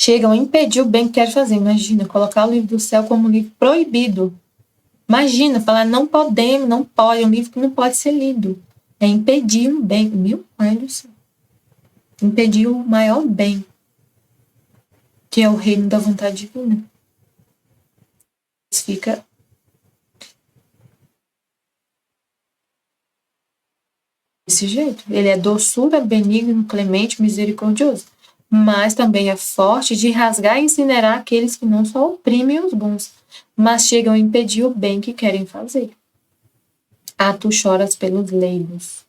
chegam a impedir o bem que querem fazer. Imagina, colocar o livro do céu como um livro proibido. Imagina, falar não podemos, não pode, é um livro que não pode ser lido. É impedir um bem. Meu pai do céu. Impedir o maior bem, que é o reino da vontade divina. Isso fica desse jeito. Ele é doçura, benigno, clemente, misericordioso. Mas também é forte de rasgar e incinerar aqueles que não só oprimem os bons, mas chegam a impedir o bem que querem fazer. Ah, tu choras pelos leigos.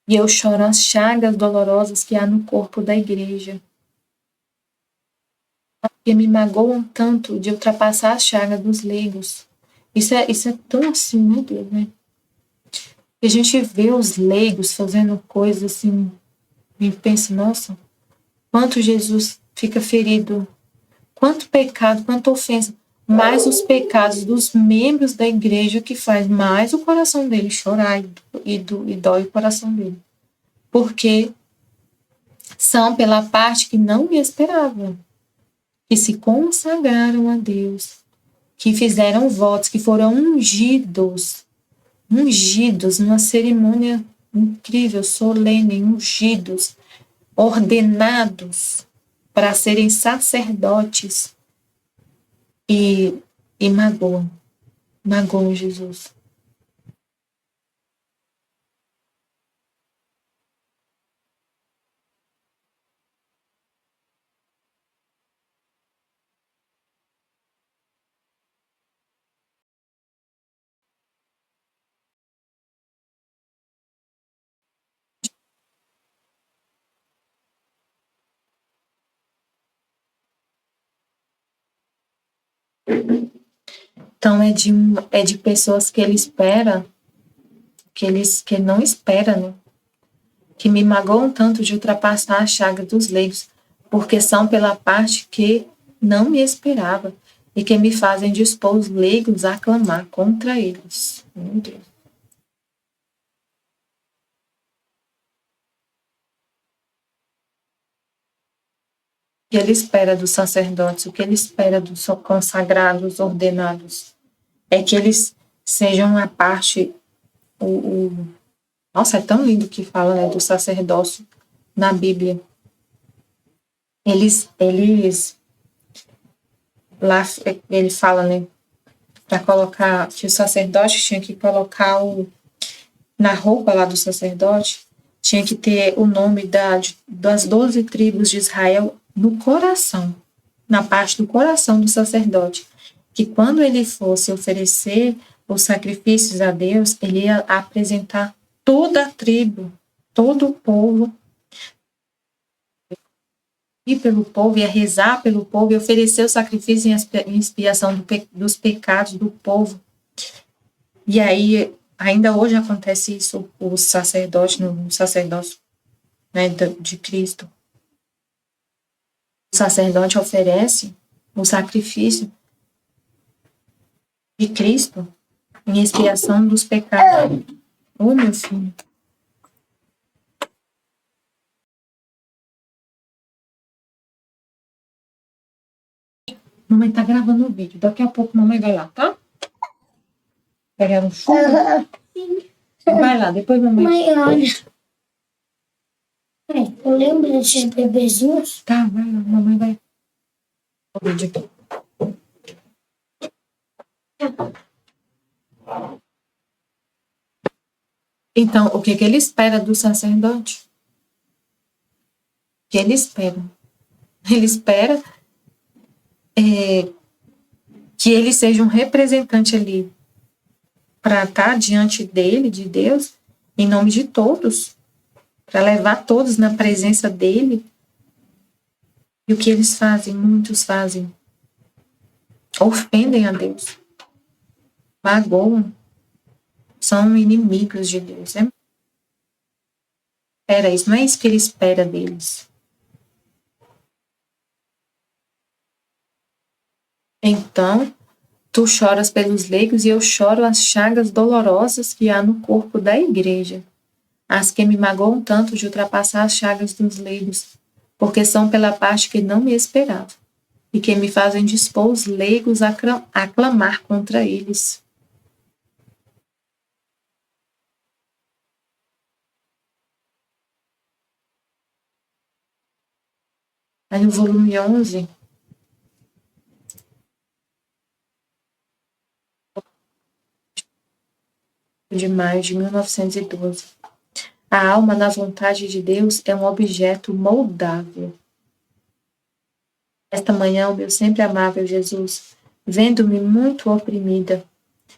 E eu choro as chagas dolorosas que há no corpo da igreja. Que me magoam tanto de ultrapassar as chagas dos leigos. Isso é tão assim, meu Deus, né? E a gente vê os leigos fazendo coisas assim, e pensa, nossa, quanto Jesus fica ferido, quanto pecado, quanta ofensa, mais os pecados dos membros da igreja que faz mais o coração dele chorar e dói o coração dele. Porque são pela parte que não me esperava, que se consagraram a Deus, que fizeram votos, que foram ungidos numa cerimônia incrível, solene, ungidos, ordenados para serem sacerdotes e magoam Jesus. Então é de pessoas que ele espera, que não espera, né? Que me magoam tanto de ultrapassar a chaga dos leigos, porque são pela parte que não me esperava e que me fazem dispor os leigos a clamar contra eles. Meu Deus. O que ele espera dos sacerdotes, o que ele espera dos consagrados, ordenados, é que eles sejam a parte, nossa, é tão lindo que fala, né, do sacerdócio na Bíblia. Eles lá ele fala, né, para colocar, que o sacerdote tinha que colocar na roupa lá do sacerdote, tinha que ter o nome das 12 tribos de Israel no coração, na parte do coração do sacerdote, que quando ele fosse oferecer os sacrifícios a Deus, ele ia apresentar toda a tribo, todo o povo, e pelo povo, ia rezar pelo povo, e oferecer o sacrifício em expiação dos pecados do povo. E aí, ainda hoje acontece isso, o sacerdote, no sacerdócio, né, de Cristo. O sacerdote oferece o sacrifício de Cristo em expiação dos pecados. Ô, meu filho. Mamãe tá gravando o vídeo. Daqui a pouco mamãe vai lá, tá? Pegar um chumbo. Vai lá, depois mamãe... Mãe, olha. Eu lembro desses bebezinhos. Tá, vai lá, mamãe vai... O vídeo aqui. Então, o que ele espera do sacerdote? O que ele espera? Ele espera que ele seja um representante ali para estar diante dele, de Deus, em nome de todos, para levar todos na presença dele. E o que eles fazem? Muitos fazem. Ofendem a Deus. Magoam. São inimigos de Deus. Espera isso, não é isso que ele espera deles. Então, tu choras pelos leigos e eu choro as chagas dolorosas que há no corpo da igreja, as que me magoam tanto de ultrapassar as chagas dos leigos, porque são pela parte que não me esperava, e que me fazem dispor os leigos a clamar contra eles. Aí no volume 11, de maio de 1912. A alma na vontade de Deus é um objeto moldável. Esta manhã, o meu sempre amável Jesus, vendo-me muito oprimida,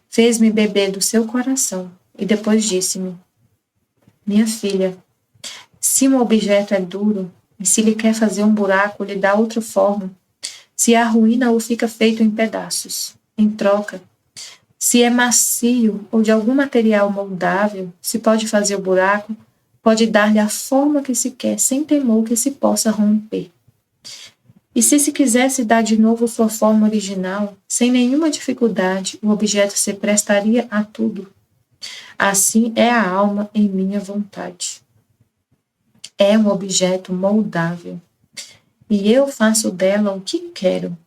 fez-me beber do seu coração e depois disse-me: minha filha, se um objeto é duro e se lhe quer fazer um buraco, lhe dá outra forma. Se arruína ou fica feito em pedaços. Em troca, se é macio ou de algum material moldável, se pode fazer o buraco, pode dar-lhe a forma que se quer, sem temor que se possa romper. E se quisesse dar de novo sua forma original, sem nenhuma dificuldade, o objeto se prestaria a tudo. Assim é a alma em minha vontade. É um objeto moldável, e eu faço dela o que quero.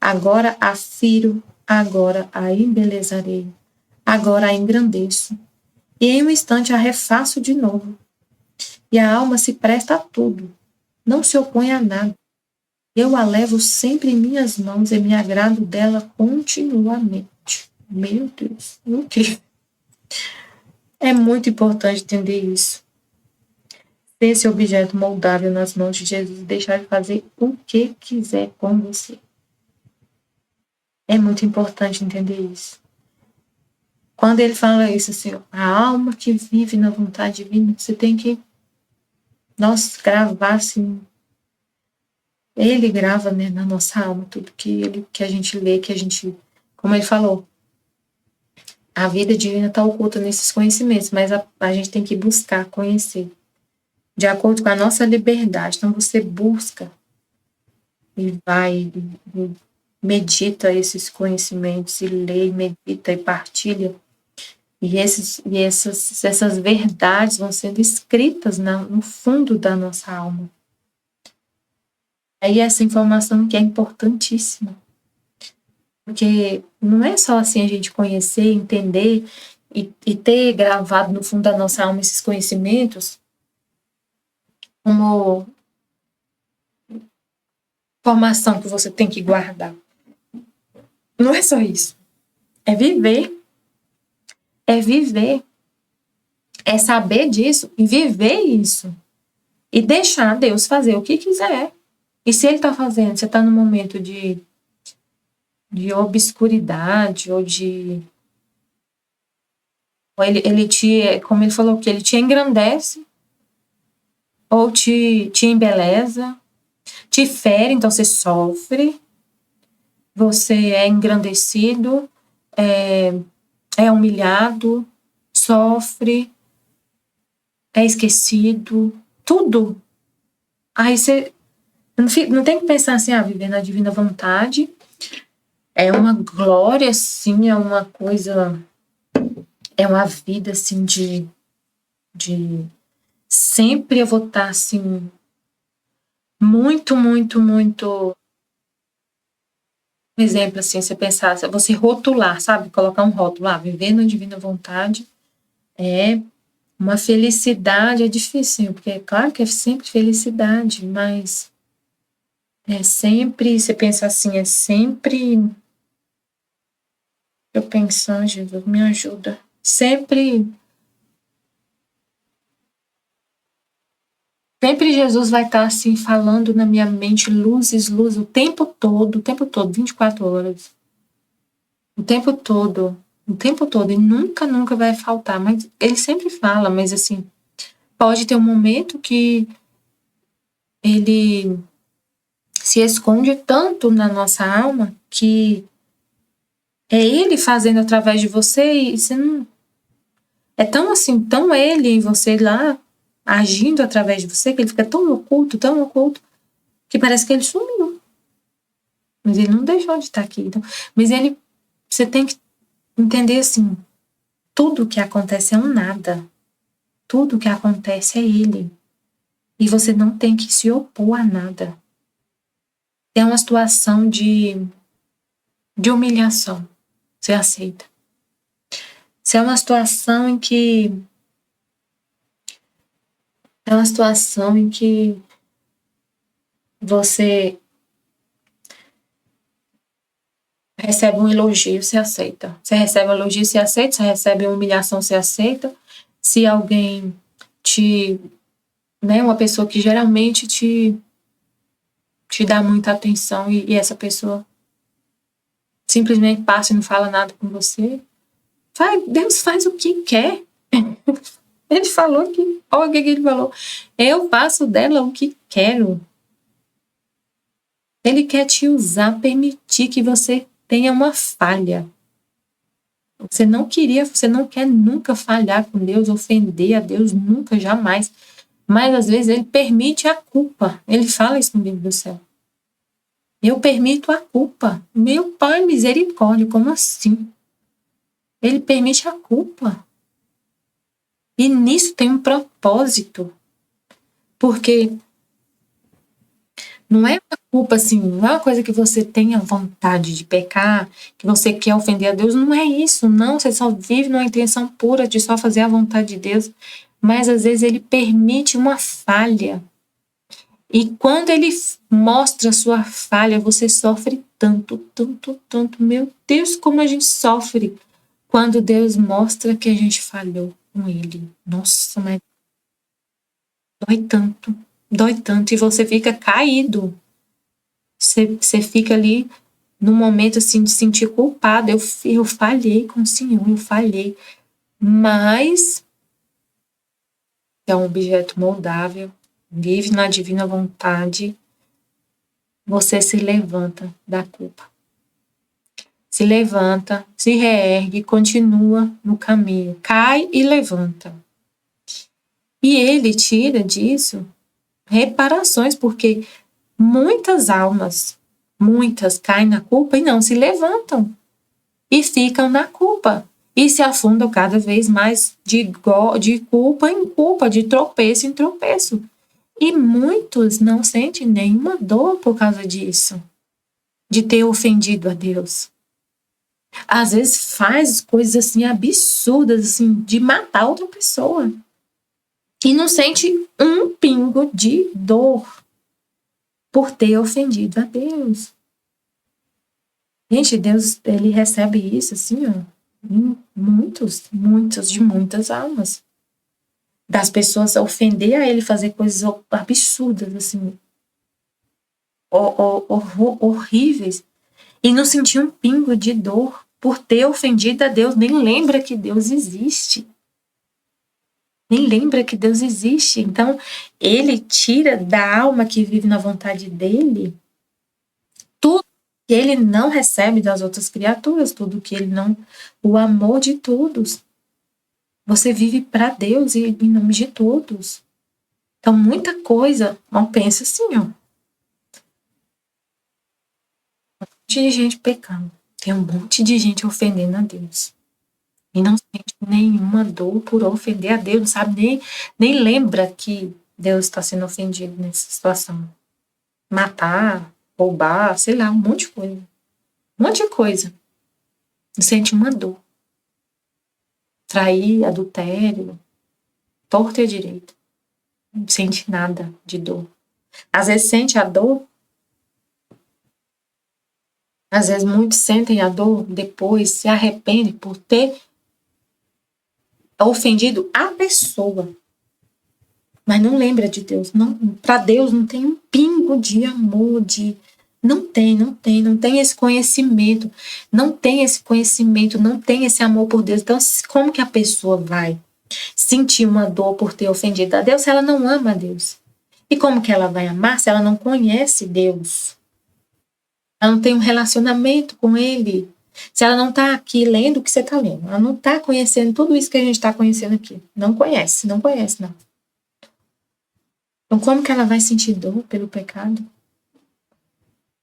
Agora a firo, agora a embelezarei, agora a engrandeço, e em um instante a refaço de novo. E a alma se presta a tudo, não se opõe a nada. Eu a levo sempre em minhas mãos e me agrado dela continuamente. Meu Deus, incrível. É muito importante entender isso. Ter esse objeto moldável nas mãos de Jesus e deixar ele fazer o que quiser com você. É muito importante entender isso. Quando ele fala isso, assim, a alma que vive na vontade divina, você tem que, gravar assim. Ele grava, né, na nossa alma tudo que a gente lê, que a gente, como ele falou, a vida divina está oculta nesses conhecimentos, mas a gente tem que buscar conhecer, de acordo com a nossa liberdade. Então você busca e vai, e medita esses conhecimentos, e lê, e medita e partilha. E essas verdades vão sendo escritas no fundo da nossa alma. Aí essa informação que é importantíssima. Porque não é só assim a gente conhecer, entender e ter gravado no fundo da nossa alma esses conhecimentos como informação que você tem que guardar. Não é só isso. É viver. É viver. É saber disso e viver isso. E deixar Deus fazer o que quiser. E se ele está fazendo, você está num momento de obscuridade ou de... Ele te, como ele falou, que ele te engrandece ou te embeleza, te fere, então você sofre, você é engrandecido, é humilhado, sofre, é esquecido, tudo. Aí você não tem que pensar assim, viver na divina vontade é uma glória, assim, é uma coisa, é uma vida, assim, de sempre eu vou estar, assim, muito, muito, muito... Um exemplo, assim, você pensar, você rotular, sabe? Colocar um rótulo, viver na divina vontade é uma felicidade, é difícil, porque é claro que é sempre felicidade, mas é sempre, você pensa assim, é sempre... Eu pensando, Jesus, me ajuda. Sempre Jesus vai estar assim falando na minha mente, luzes, o tempo todo, 24 horas. O tempo todo, e nunca vai faltar, mas ele sempre fala, mas assim, pode ter um momento que ele se esconde tanto na nossa alma que é ele fazendo através de você e você não... É tão assim, tão ele em você lá, agindo através de você, que ele fica tão oculto, que parece que ele sumiu. Mas ele não deixou de estar aqui. Então, mas você tem que entender assim, tudo que acontece é um nada. Tudo que acontece é ele. E você não tem que se opor a nada. É uma situação de humilhação. Você aceita. Se é uma situação em que você recebe um elogio, você aceita. Você recebe um elogio, você aceita. Você recebe uma humilhação, você aceita. Se alguém uma pessoa que geralmente te dá muita atenção e essa pessoa simplesmente passa e não fala nada com você, Deus faz o que quer. Ele falou que, olha o que ele falou, eu faço dela o que quero. Ele quer te usar, permitir que você tenha uma falha. Você não quer nunca falhar com Deus, ofender a Deus, nunca, jamais. Mas às vezes ele permite a culpa. Ele fala isso no livro do céu. Eu permito a culpa. Meu Pai, misericórdia, como assim? Ele permite a culpa. E nisso tem um propósito. Porque não é uma culpa assim, não é uma coisa que você tenha vontade de pecar, que você quer ofender a Deus. Não é isso, não. Você só vive numa intenção pura de só fazer a vontade de Deus. Mas às vezes ele permite uma falha. E quando ele mostra a sua falha, você sofre tanto, tanto, tanto. Meu Deus, como a gente sofre quando Deus mostra que a gente falhou com ele. Nossa, mas dói tanto. E você fica caído. Você fica ali num momento assim de sentir culpado. Eu falhei com o Senhor, eu falhei. Mas é um objeto moldável, vive na divina vontade, você se levanta da culpa. Se levanta, se reergue, continua no caminho, cai e levanta. E ele tira disso reparações, porque muitas almas, caem na culpa e não se levantam. E ficam na culpa. E se afundam cada vez mais de culpa em culpa, de tropeço em tropeço. E muitos não sentem nenhuma dor por causa disso, de ter ofendido a Deus. Às vezes faz coisas assim absurdas, assim, de matar outra pessoa. E não sente um pingo de dor por ter ofendido a Deus. Gente, Deus, ele recebe isso assim, ó, em de muitas almas. Das pessoas ofender a ele, fazer coisas absurdas, assim, horríveis, e não sentir um pingo de dor por ter ofendido a Deus, nem lembra que Deus existe. Então, ele tira da alma que vive na vontade dele tudo que ele não recebe das outras criaturas, tudo que ele não... O amor de todos. Você vive para Deus e em nome de todos. Então, muita coisa, não pensa assim, ó. Um monte de gente pecando. Tem um monte de gente ofendendo a Deus. E não sente nenhuma dor por ofender a Deus, não sabe, nem lembra que Deus está sendo ofendido nessa situação. Matar, roubar, sei lá, um monte de coisa. Um monte de coisa. Não sente uma dor. Trair, adultério, torto e direito. Não sente nada de dor. Às vezes sente a dor. Às vezes muitos sentem a dor, depois se arrependem por ter ofendido a pessoa. Mas não lembra de Deus. Para Deus não tem um pingo de amor, não tem esse conhecimento. Não tem esse amor por Deus. Então, como que a pessoa vai sentir uma dor por ter ofendido a Deus se ela não ama a Deus? E como que ela vai amar se ela não conhece Deus? Ela não tem um relacionamento com Ele. Se ela não está aqui lendo o que você está lendo, ela não está conhecendo tudo isso que a gente está conhecendo aqui. Não conhece, não. Então, como que ela vai sentir dor pelo pecado?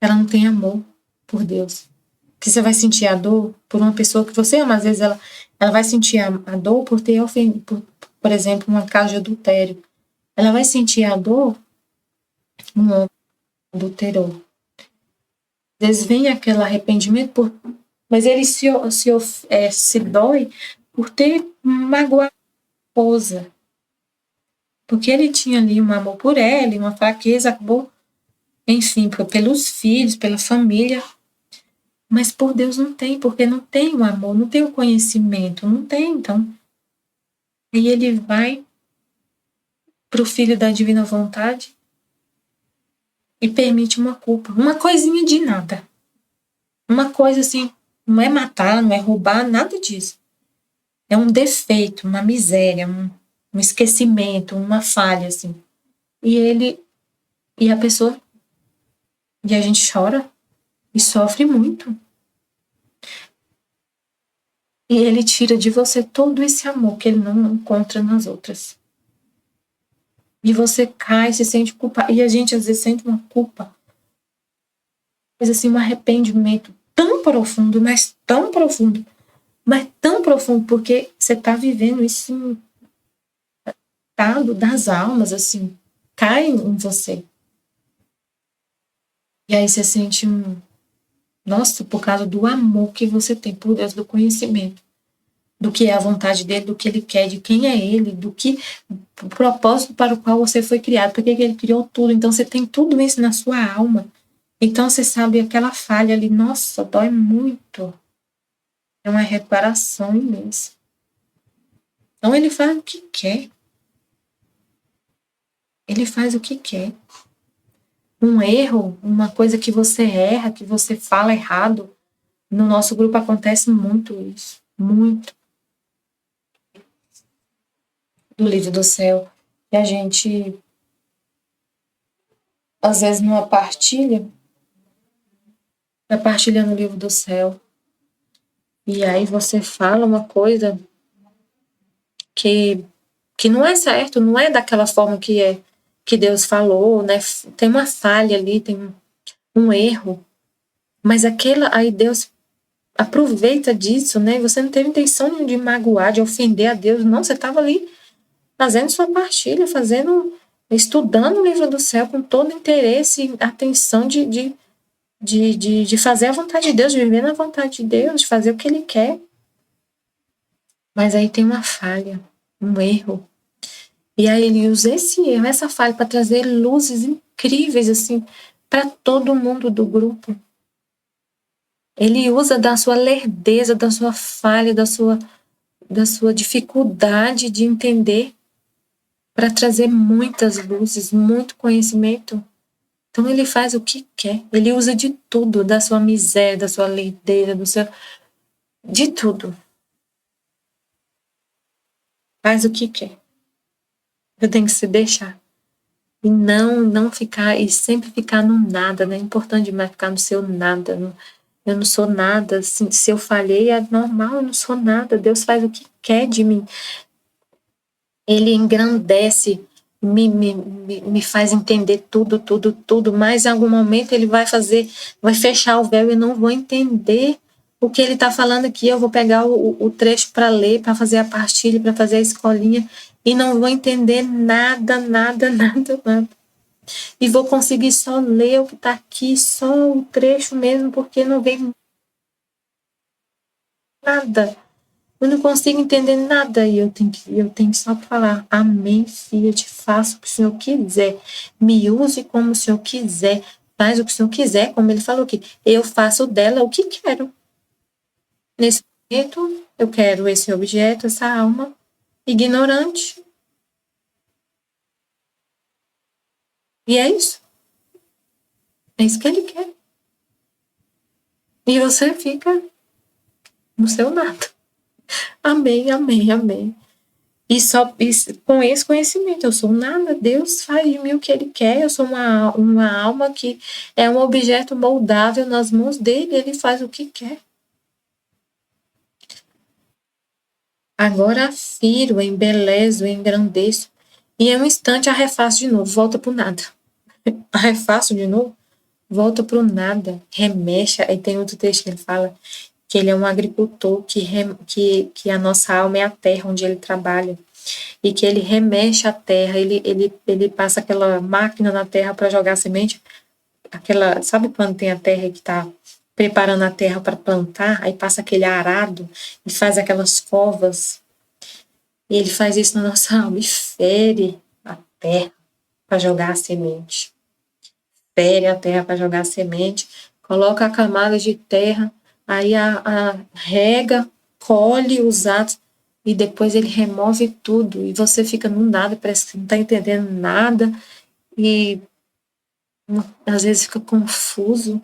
Ela não tem amor por Deus. Porque você vai sentir a dor por uma pessoa que você ama. Às vezes ela vai sentir a dor por ter ofendido, por exemplo, uma causa de adultério. ela vai sentir a dor um homem adulterou. Às vezes vem aquele arrependimento, mas ele se dói por ter magoado a esposa. Porque ele tinha ali um amor por ela e uma fraqueza, acabou, enfim, pelos filhos, pela família. Mas por Deus não tem, porque não tem o amor, não tem o conhecimento, não tem, então. E ele vai para o filho da divina vontade e permite uma culpa, uma coisinha de nada. Uma coisa assim, não é matar, não é roubar, nada disso. É um defeito, uma miséria, um esquecimento, uma falha, assim. E a pessoa, e a gente chora e sofre muito. E ele tira de você todo esse amor que ele não encontra nas outras. E você cai, se sente culpado. E a gente às vezes sente uma culpa. Mas assim, um arrependimento tão profundo, mas tão profundo. Mas tão profundo, porque você está vivendo isso em estado das almas, assim. Cai em você. E aí você sente nossa, por causa do amor que você tem por Deus, do conhecimento, do que é a vontade dele, do que ele quer, de quem é ele, do que o propósito para o qual você foi criado, porque ele criou tudo. Então você tem tudo isso na sua alma. Então você sabe aquela falha ali, nossa, dói muito. É uma reparação imensa. Então ele faz o que quer. Ele faz o que quer. Um erro, uma coisa que você erra, que você fala errado, no nosso grupo acontece muito isso. Muito. Do livro do céu. E a gente, às vezes, numa partilha, vai partilhando o livro do céu. E aí você fala uma coisa que não é certo, não é daquela forma que Deus falou, né? Tem uma falha ali, tem um erro. Mas aí Deus aproveita disso, né? Você não teve intenção de magoar, de ofender a Deus, não. Você estava ali fazendo sua partilha, estudando o livro do céu com todo interesse e atenção de fazer a vontade de Deus, de viver na vontade de Deus, de fazer o que Ele quer. Mas aí tem uma falha, um erro. E aí Ele usa esse erro, essa falha, para trazer luzes incríveis, assim, para todo mundo do grupo. Ele usa da sua lerdeza, da sua falha, da sua dificuldade de entender, para trazer muitas luzes, muito conhecimento. Então ele faz o que quer. Ele usa de tudo, da sua miséria, da sua lerdeza, de tudo. Faz o que quer. Você tem que se deixar. E não ficar, e sempre ficar no nada, né? É importante demais ficar no seu nada. Eu não sou nada. Assim, se eu falhei, é normal, eu não sou nada. Deus faz o que quer de mim. Ele engrandece, me faz entender tudo, mas em algum momento ele vai fechar o véu e eu não vou entender o que ele está falando aqui. Eu vou pegar o trecho para ler, para fazer a partilha, para fazer a escolinha, e não vou entender nada. E vou conseguir só ler o que está aqui, só o trecho mesmo, porque não vem nada. Eu não consigo entender nada e eu tenho só para falar: amém, filha, te faço o que o Senhor quiser. Me use como o Senhor quiser. Faz o que o Senhor quiser, como ele falou aqui. Eu faço dela o que quero. Nesse momento, eu quero esse objeto, essa alma ignorante. E é isso. É isso que ele quer. E você fica no seu nada. Amém. E com esse conhecimento, eu sou nada, Deus faz de mim o que Ele quer, eu sou uma alma que é um objeto moldável nas mãos dEle, Ele faz o que quer. Agora afiro, embelezo, engrandeço, e em um instante arrefaço de novo, volta pro nada. Arrefaço de novo, volta pro nada, remexa. Aí tem outro texto que ele fala que ele é um agricultor, que a nossa alma é a terra onde ele trabalha. e que ele remexe a terra, ele passa aquela máquina na terra para jogar a semente, aquela, sabe quando tem a terra que está preparando a terra para plantar, aí passa aquele arado e faz aquelas covas, e ele faz isso na nossa alma e fere a terra para jogar a semente. Fere a terra para jogar a semente, coloca a camada de terra, aí a rega, colhe os atos e depois ele remove tudo e você fica num nada, parece que não está entendendo nada e às vezes fica confuso.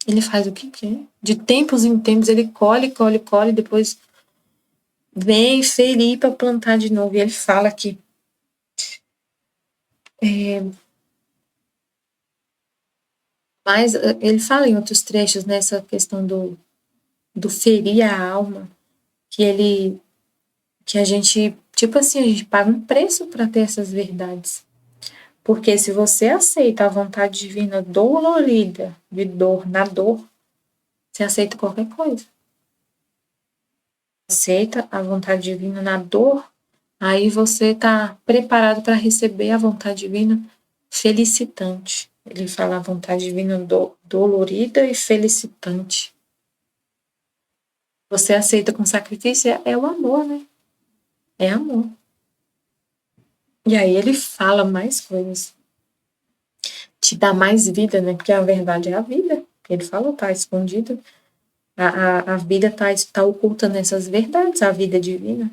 Ele faz o que quer. De tempos em tempos ele colhe, depois vem ferir para plantar de novo. E ele fala que mas ele fala em outros trechos nessa questão do ferir a alma, que a gente, tipo assim, a gente paga um preço para ter essas verdades. Porque se você aceita a vontade divina dolorida, de dor, na dor, você aceita qualquer coisa. Aceita a vontade divina na dor, aí você está preparado para receber a vontade divina felicitante. Ele fala a vontade divina dolorida e felicitante. Você aceita com sacrifício, é o amor, né? É amor. E aí ele fala mais coisas. Te dá mais vida, né? Porque a verdade é a vida. Ele falou, tá escondida. A vida tá oculta nessas verdades, a vida divina.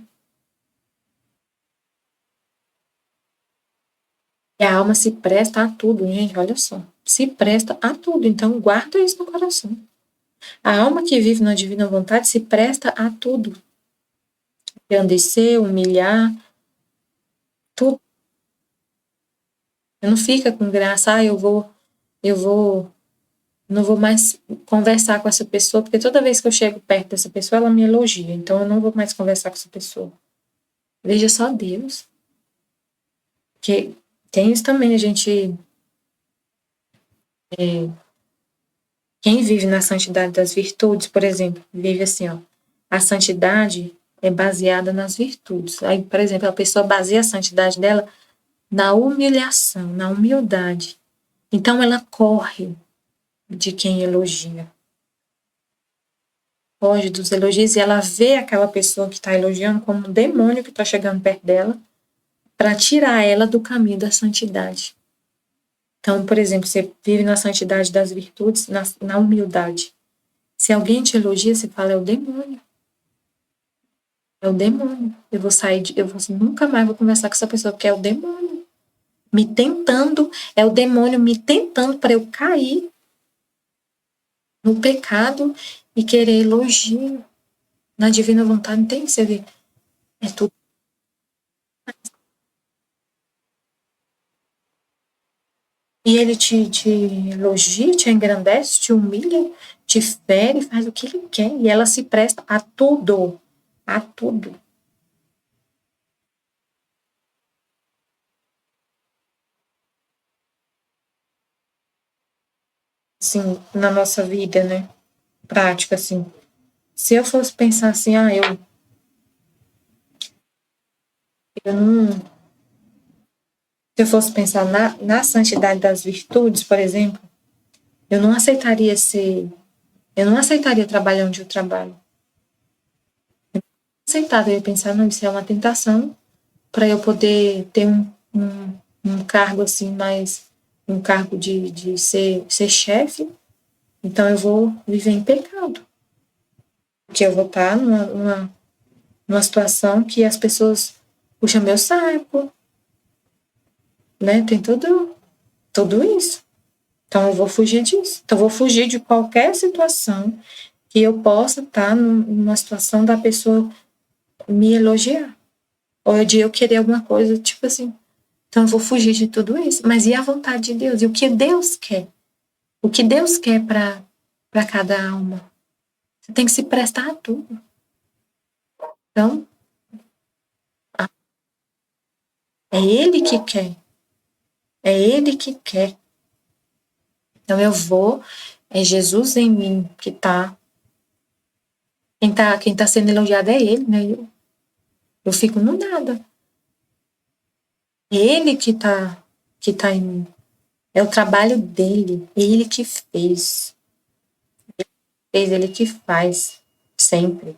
E a alma se presta a tudo, gente, olha só. Se presta a tudo, então guarda isso no coração. A alma que vive na divina vontade se presta a tudo. Engrandecer, humilhar, tudo. Não fica com graça, não vou mais conversar com essa pessoa, porque toda vez que eu chego perto dessa pessoa, ela me elogia, então eu não vou mais conversar com essa pessoa. Veja só Deus. Que tem isso também, a gente. Quem vive na santidade das virtudes, por exemplo, vive assim, ó. A santidade é baseada nas virtudes. Aí, por exemplo, a pessoa baseia a santidade dela na humilhação, na humildade. Então ela corre de quem elogia. Foge dos elogios e ela vê aquela pessoa que está elogiando como um demônio que está chegando perto dela para tirar ela do caminho da santidade. Então, por exemplo, você vive na santidade das virtudes, na humildade. Se alguém te elogia, você fala, é o demônio. É o demônio. Nunca mais vou conversar com essa pessoa, porque é o demônio. Me tentando, é o demônio me tentando para eu cair no pecado e querer elogio. Na divina vontade não tem que você ver. É tudo. E ele te elogia, te engrandece, te humilha, te fere, faz o que ele quer. E ela se presta a tudo. A tudo. Assim, na nossa vida, né? Prática, assim. Se eu fosse pensar assim, eu não. Se eu fosse pensar na santidade das virtudes, por exemplo, eu não aceitaria ser. Eu não aceitaria trabalhar onde eu trabalho. Eu não aceitaria pensar, não, isso é uma tentação para eu poder ter um cargo assim, mais. Um cargo de ser chefe. Então eu vou viver em pecado. Porque eu vou estar numa situação que as pessoas puxam meu saco, né? Tem tudo isso. Então eu vou fugir disso. Então eu vou fugir de qualquer situação que eu possa estar numa situação da pessoa me elogiar. Ou de eu querer alguma coisa, tipo assim. Então eu vou fugir de tudo isso. Mas e a vontade de Deus? E o que Deus quer? O que Deus quer para cada alma? Você tem que se prestar a tudo. Então, é Ele que quer. É Ele que quer. Então eu vou, é Jesus em mim que tá. Quem tá sendo elogiado é Ele, né? Eu fico no nada. Ele que tá em mim. É o trabalho dele. Ele que fez. Ele que faz. Sempre.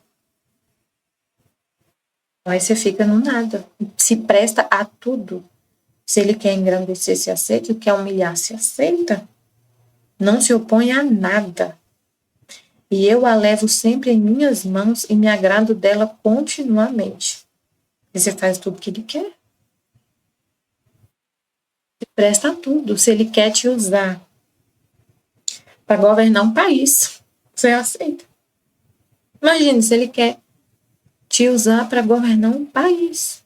Aí você fica no nada. Se presta a tudo. Se ele quer engrandecer, se aceita. Se quer humilhar, se aceita. Não se opõe a nada. E eu a levo sempre em minhas mãos e me agrado dela continuamente. E você faz tudo que ele quer. Se presta a tudo. Se ele quer te usar para governar um país, você aceita. Imagine se ele quer te usar para governar um país.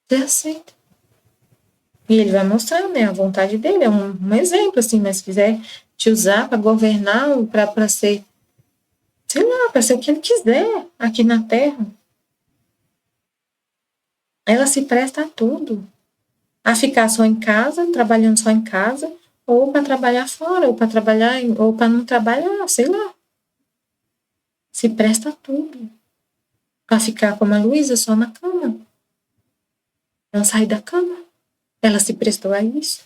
Você aceita. E ele vai mostrar, né, a vontade dele. É um exemplo, assim, mas se quiser te usar para governar, para ser, sei lá, para ser o que ele quiser aqui na Terra. Ela se presta a tudo. A ficar só em casa, trabalhando só em casa, ou para trabalhar fora, ou para trabalhar, ou para não trabalhar, sei lá. Se presta a tudo. Para ficar como a Luísa, só na cama. Não sair da cama. Ela se prestou a isso.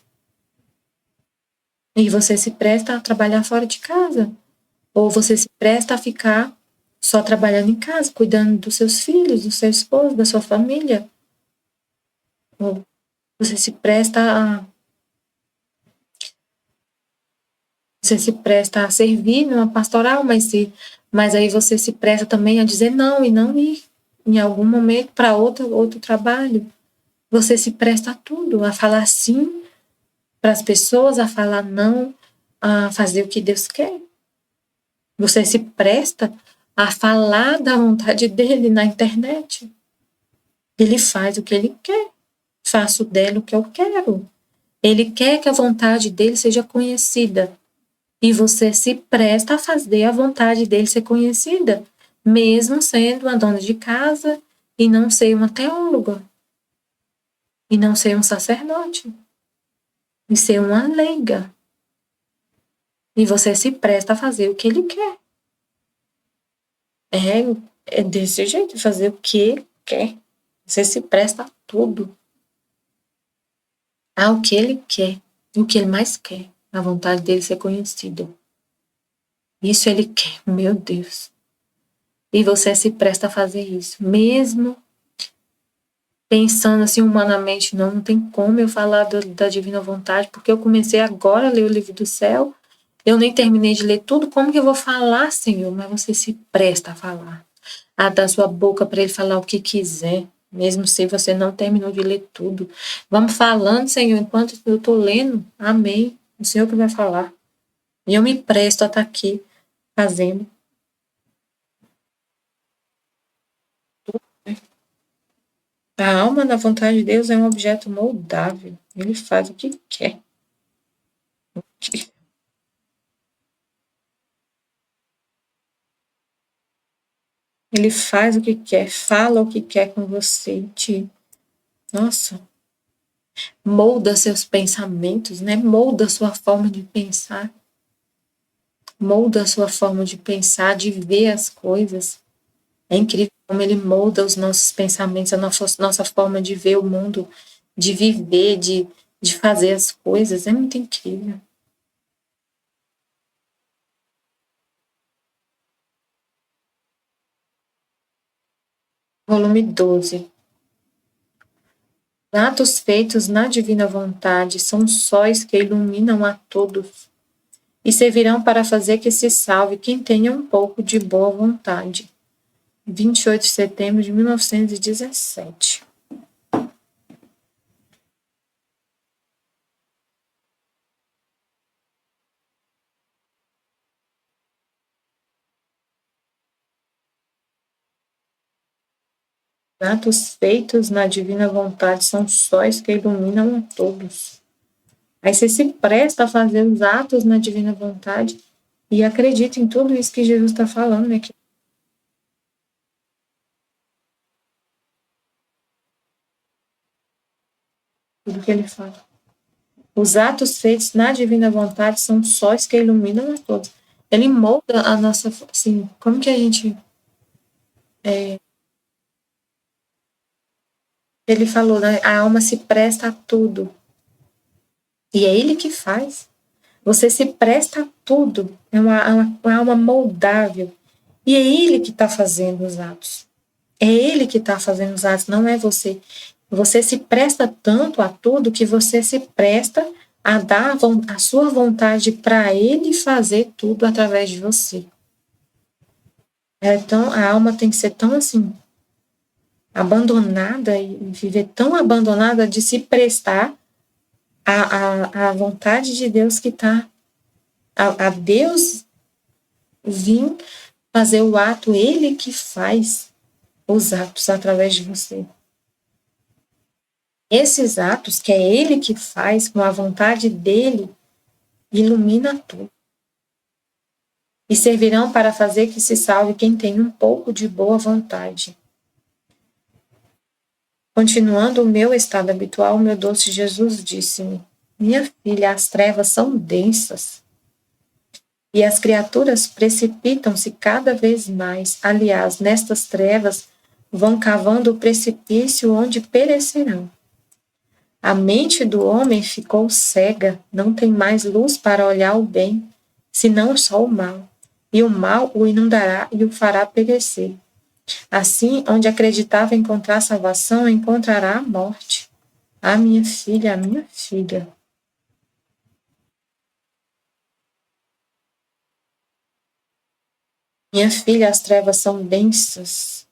E você se presta a trabalhar fora de casa. Ou você se presta a ficar só trabalhando em casa, cuidando dos seus filhos, do seu esposo, da sua família. Ou você se presta a servir numa pastoral, mas aí você se presta também a dizer não e não ir em algum momento para outro trabalho. Você se presta a tudo, a falar sim para as pessoas, a falar não, a fazer o que Deus quer. Você se presta a falar da vontade dele na internet. Ele faz o que ele quer. Faço dela o que eu quero. Ele quer que a vontade dele seja conhecida. E você se presta a fazer a vontade dele ser conhecida, mesmo sendo uma dona de casa e não ser uma teóloga. E não ser um sacerdote. E ser uma leiga. E você se presta a fazer o que ele quer. É desse jeito, fazer o que ele quer. Você se presta a tudo. Ao que ele quer. E o que ele mais quer. A vontade dele ser conhecida. Isso ele quer, meu Deus. E você se presta a fazer isso. Mesmo pensando assim humanamente, não tem como eu falar da divina vontade, porque eu comecei agora a ler o livro do céu, eu nem terminei de ler tudo, como que eu vou falar, Senhor? Mas você se presta a falar, a dar sua boca para ele falar o que quiser, mesmo se você não terminou de ler tudo. Vamos falando, Senhor, enquanto eu estou lendo, amém, o Senhor que vai falar. E eu me presto a estar aqui fazendo. A alma na vontade de Deus é um objeto moldável. Ele faz o que quer. Ele faz o que quer, fala o que quer com você, nossa, molda seus pensamentos, né? Molda sua forma de pensar. Molda a sua forma de pensar, de ver as coisas. É incrível como ele molda os nossos pensamentos, a nossa forma de ver o mundo, de viver, de fazer as coisas. É muito incrível. Volume 12. Atos feitos na divina vontade são sóis que iluminam a todos e servirão para fazer que se salve quem tenha um pouco de boa vontade. 28 de setembro de 1917. Atos feitos na divina vontade são sóis que iluminam a todos. Aí você se presta a fazer os atos na divina vontade e acredita em tudo isso que Jesus está falando, né? Tudo que ele fala. Os atos feitos na divina vontade são sóis que iluminam a todos. Ele molda a nossa, assim, como que a gente Ele falou, né? A alma se presta a tudo. E é ele que faz. Você se presta a tudo. É uma alma moldável. E é ele que está fazendo os atos. É ele que está fazendo os atos, não é você. Você se presta tanto a tudo que você se presta a dar a sua vontade para ele fazer tudo através de você. Então, a alma tem que ser tão assim, abandonada e viver tão abandonada de se prestar à vontade de Deus que está, a Deus vir fazer o ato, ele que faz os atos através de você. Esses atos, que é ele que faz com a vontade dele, ilumina tudo. E servirão para fazer que se salve quem tem um pouco de boa vontade. Continuando o meu estado habitual, meu doce Jesus disse-me: minha filha, as trevas são densas e as criaturas precipitam-se cada vez mais. Aliás, nestas trevas vão cavando o precipício onde perecerão. A mente do homem ficou cega, não tem mais luz para olhar o bem, senão só o mal. E o mal o inundará e o fará perecer. Assim, onde acreditava encontrar salvação, encontrará a morte. Ah, minha filha, a minha filha. Minha filha, as trevas são densas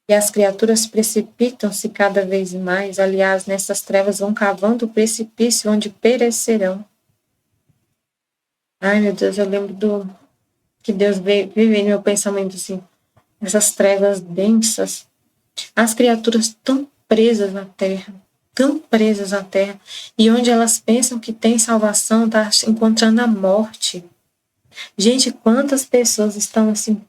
e as criaturas precipitam-se cada vez mais. Aliás, nessas trevas vão cavando o precipício onde perecerão. Ai, meu Deus, eu lembro que Deus vive no meu pensamento assim, essas trevas densas, as criaturas tão presas à terra, e onde elas pensam que tem salvação, está encontrando a morte. Gente, quantas pessoas estão assim,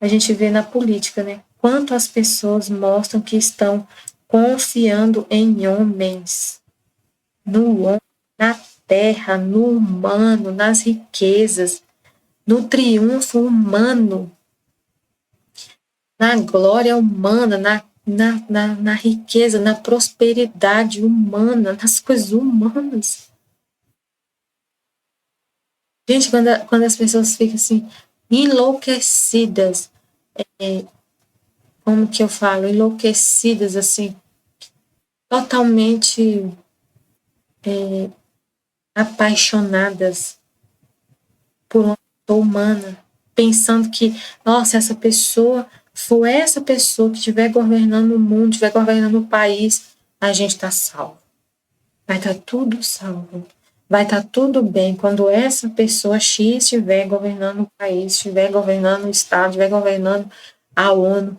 a gente vê na política, né? Quantas pessoas mostram que estão confiando em homens, na terra, no humano, nas riquezas, no triunfo humano, na glória humana, na riqueza, na prosperidade humana, nas coisas humanas. Gente, quando as pessoas ficam assim, enlouquecidas, como que eu falo? Enlouquecidas, assim, totalmente apaixonadas por uma pessoa humana, pensando que, nossa, essa pessoa for essa pessoa que estiver governando o mundo, estiver governando o país, a gente está salvo. Vai estar tudo salvo. Vai estar tudo bem quando essa pessoa X estiver governando o país, estiver governando o Estado, estiver governando a ONU.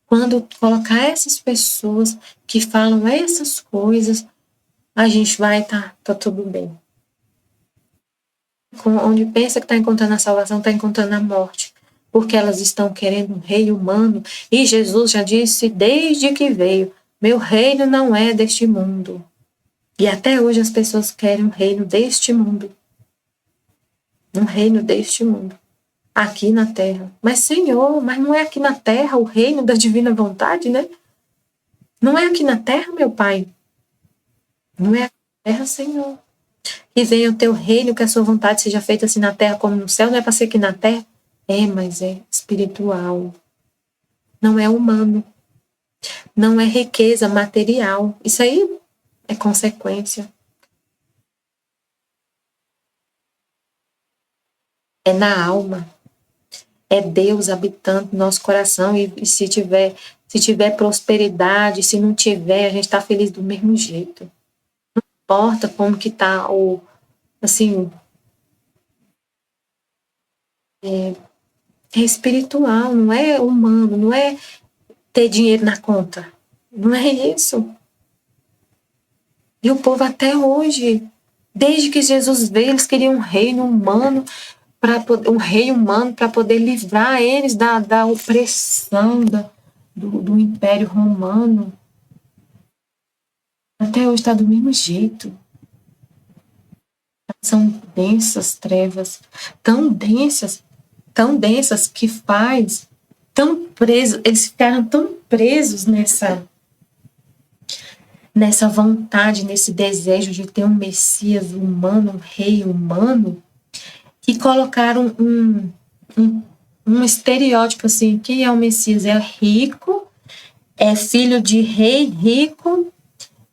Quando colocar essas pessoas que falam essas coisas, a gente vai estar tudo bem. Onde pensa que está encontrando a salvação, está encontrando a morte. Porque elas estão querendo um rei humano. E Jesus já disse desde que veio, meu reino não é deste mundo. E até hoje as pessoas querem um reino deste mundo. Um reino deste mundo. Aqui na terra. Mas, Senhor, mas não é aqui na terra o reino da divina vontade, né? Não é aqui na terra, meu Pai. Não é aqui na terra, Senhor. Que venha o teu reino, que a sua vontade seja feita assim na terra como no céu. Não é para ser aqui na terra? É, mas é espiritual. Não é humano. Não é riqueza material. Isso aí é consequência. É na alma. É Deus habitando no nosso coração. E se tiver prosperidade, se não tiver, a gente está feliz do mesmo jeito. Não importa como que está assim, é espiritual, não é humano, não é ter dinheiro na conta. Não é isso. E o povo até hoje, desde que Jesus veio, eles queriam um reino humano, um rei humano para poder livrar eles da opressão do Império Romano. Até hoje está do mesmo jeito. São densas trevas, tão densas que faz, tão presos, eles ficaram tão presos nessa vontade, nesse desejo de ter um Messias humano, um rei humano, que colocaram um estereótipo assim, quem é o Messias? É rico, é filho de rei rico,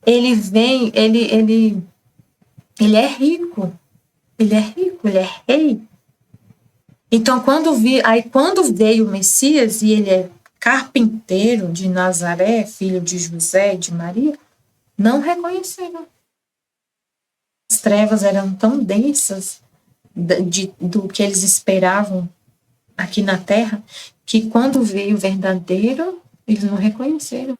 ele é rico, ele é rico, ele é rei. Então, quando veio o Messias e ele é carpinteiro de Nazaré, filho de José e de Maria, não reconheceram. As trevas eram tão densas do que eles esperavam aqui na Terra, que quando veio o verdadeiro, eles não reconheceram.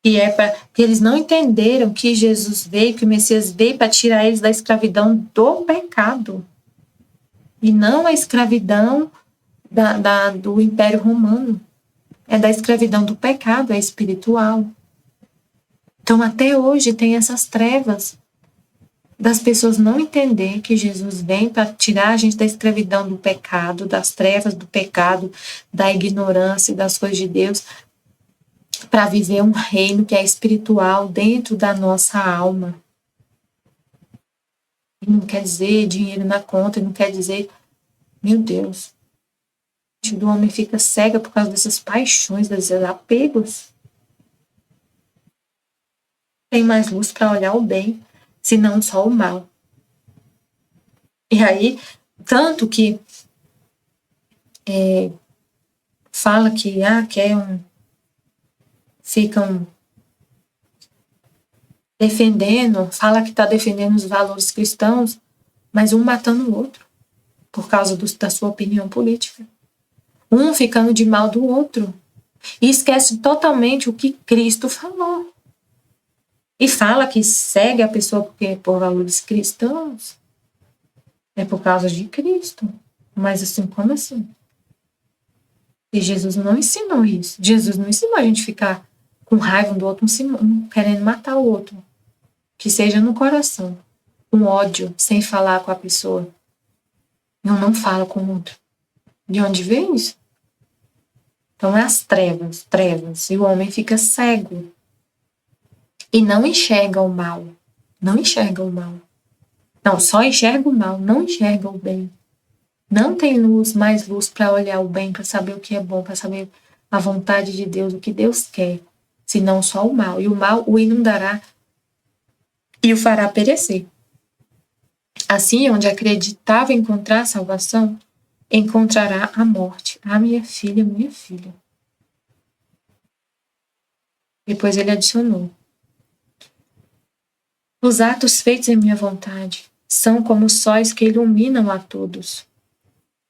Que eles não entenderam que Jesus veio, que o Messias veio para tirar eles da escravidão do pecado. E não a escravidão do Império Romano. É da escravidão do pecado, é espiritual. Então, até hoje, tem essas trevas das pessoas não entender que Jesus vem para tirar a gente da escravidão do pecado, das trevas do pecado, da ignorância e das coisas de Deus, para viver um reino que é espiritual dentro da nossa alma. E não quer dizer dinheiro na conta, não quer dizer, meu Deus, o homem fica cega por causa dessas paixões, desses apegos. Tem mais luz para olhar o bem, senão só o mal. E aí, tanto que fala que ficam defendendo, fala que está defendendo os valores cristãos, mas um matando o outro, por causa da sua opinião política. Um ficando de mal do outro. E esquece totalmente o que Cristo falou. E fala que segue a pessoa por valores cristãos. É por causa de Cristo. Mas assim, como assim? E Jesus não ensinou isso. Jesus não ensinou a gente ficar com raiva um do outro, um querendo matar o outro. Que seja no coração. Com ódio, sem falar com a pessoa. Não fala com o outro. De onde vem isso? Então é as trevas. E o homem fica cego. E não enxerga o mal. Não enxerga o mal. Não, só enxerga o mal, não enxerga o bem. Não tem mais luz para olhar o bem, para saber o que é bom, para saber a vontade de Deus, o que Deus quer, senão só o mal. E o mal o inundará e o fará perecer. Assim, onde acreditava encontrar salvação, encontrará a morte. Ah, minha filha, minha filha. Depois ele adicionou: os atos feitos em minha vontade são como sóis que iluminam a todos.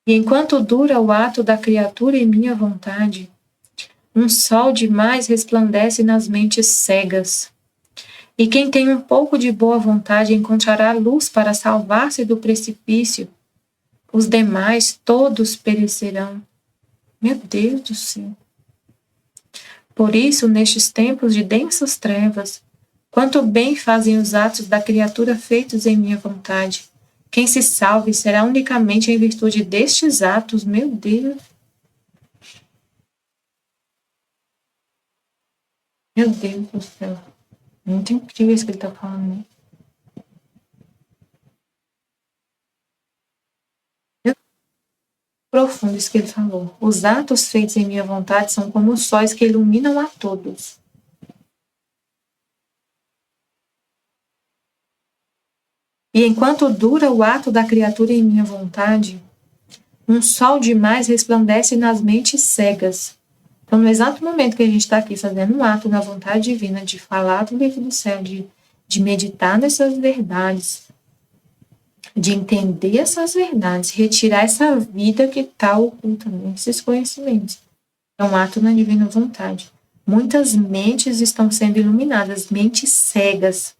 E enquanto dura o ato da criatura em minha vontade, um sol demais resplandece nas mentes cegas. E quem tem um pouco de boa vontade encontrará luz para salvar-se do precipício. Os demais todos perecerão. Meu Deus do céu. Por isso, nestes tempos de densas trevas, quanto bem fazem os atos da criatura feitos em minha vontade. Quem se salve será unicamente em virtude destes atos, meu Deus. Meu Deus do céu. Muito incrível isso que ele está falando. Profundo isso que ele falou. Os atos feitos em minha vontade são como sóis que iluminam a todos. E enquanto dura o ato da criatura em minha vontade, um sol demais resplandece nas mentes cegas. Então, no exato momento que a gente está aqui fazendo um ato na vontade divina de falar do livro do céu, de meditar nessas verdades, de entender essas verdades, retirar essa vida que está oculta nesses conhecimentos. É um ato na divina vontade. Muitas mentes estão sendo iluminadas, mentes cegas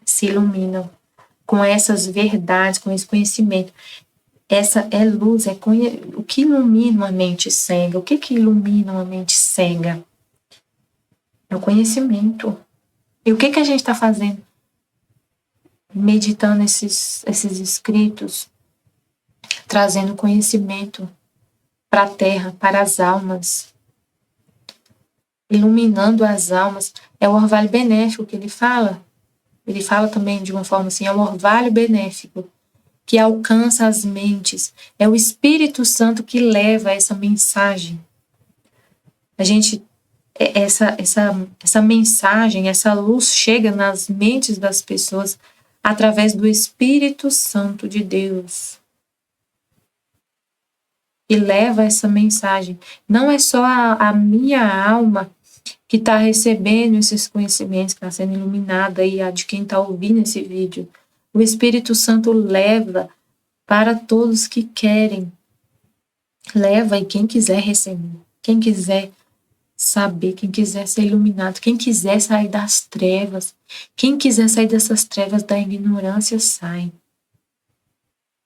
se iluminam com essas verdades, com esse conhecimento. Essa é luz, o que ilumina uma mente cega? O que ilumina uma mente cega? É o conhecimento. E o que a gente está fazendo? Meditando esses escritos, trazendo conhecimento para a terra, para as almas. iluminando as almas. É o orvalho benéfico que ele fala. Ele fala também de uma forma assim, é um orvalho benéfico que alcança as mentes. É o Espírito Santo que leva essa mensagem. A gente, essa mensagem, essa luz chega nas mentes das pessoas através do Espírito Santo de Deus. E leva essa mensagem. Não é só a minha alma que está recebendo esses conhecimentos, que está sendo iluminada aí, a de quem está ouvindo esse vídeo. O Espírito Santo leva para todos que querem. Leva e quem quiser receber, quem quiser saber, quem quiser ser iluminado, quem quiser sair das trevas, quem quiser sair dessas trevas da ignorância, sai.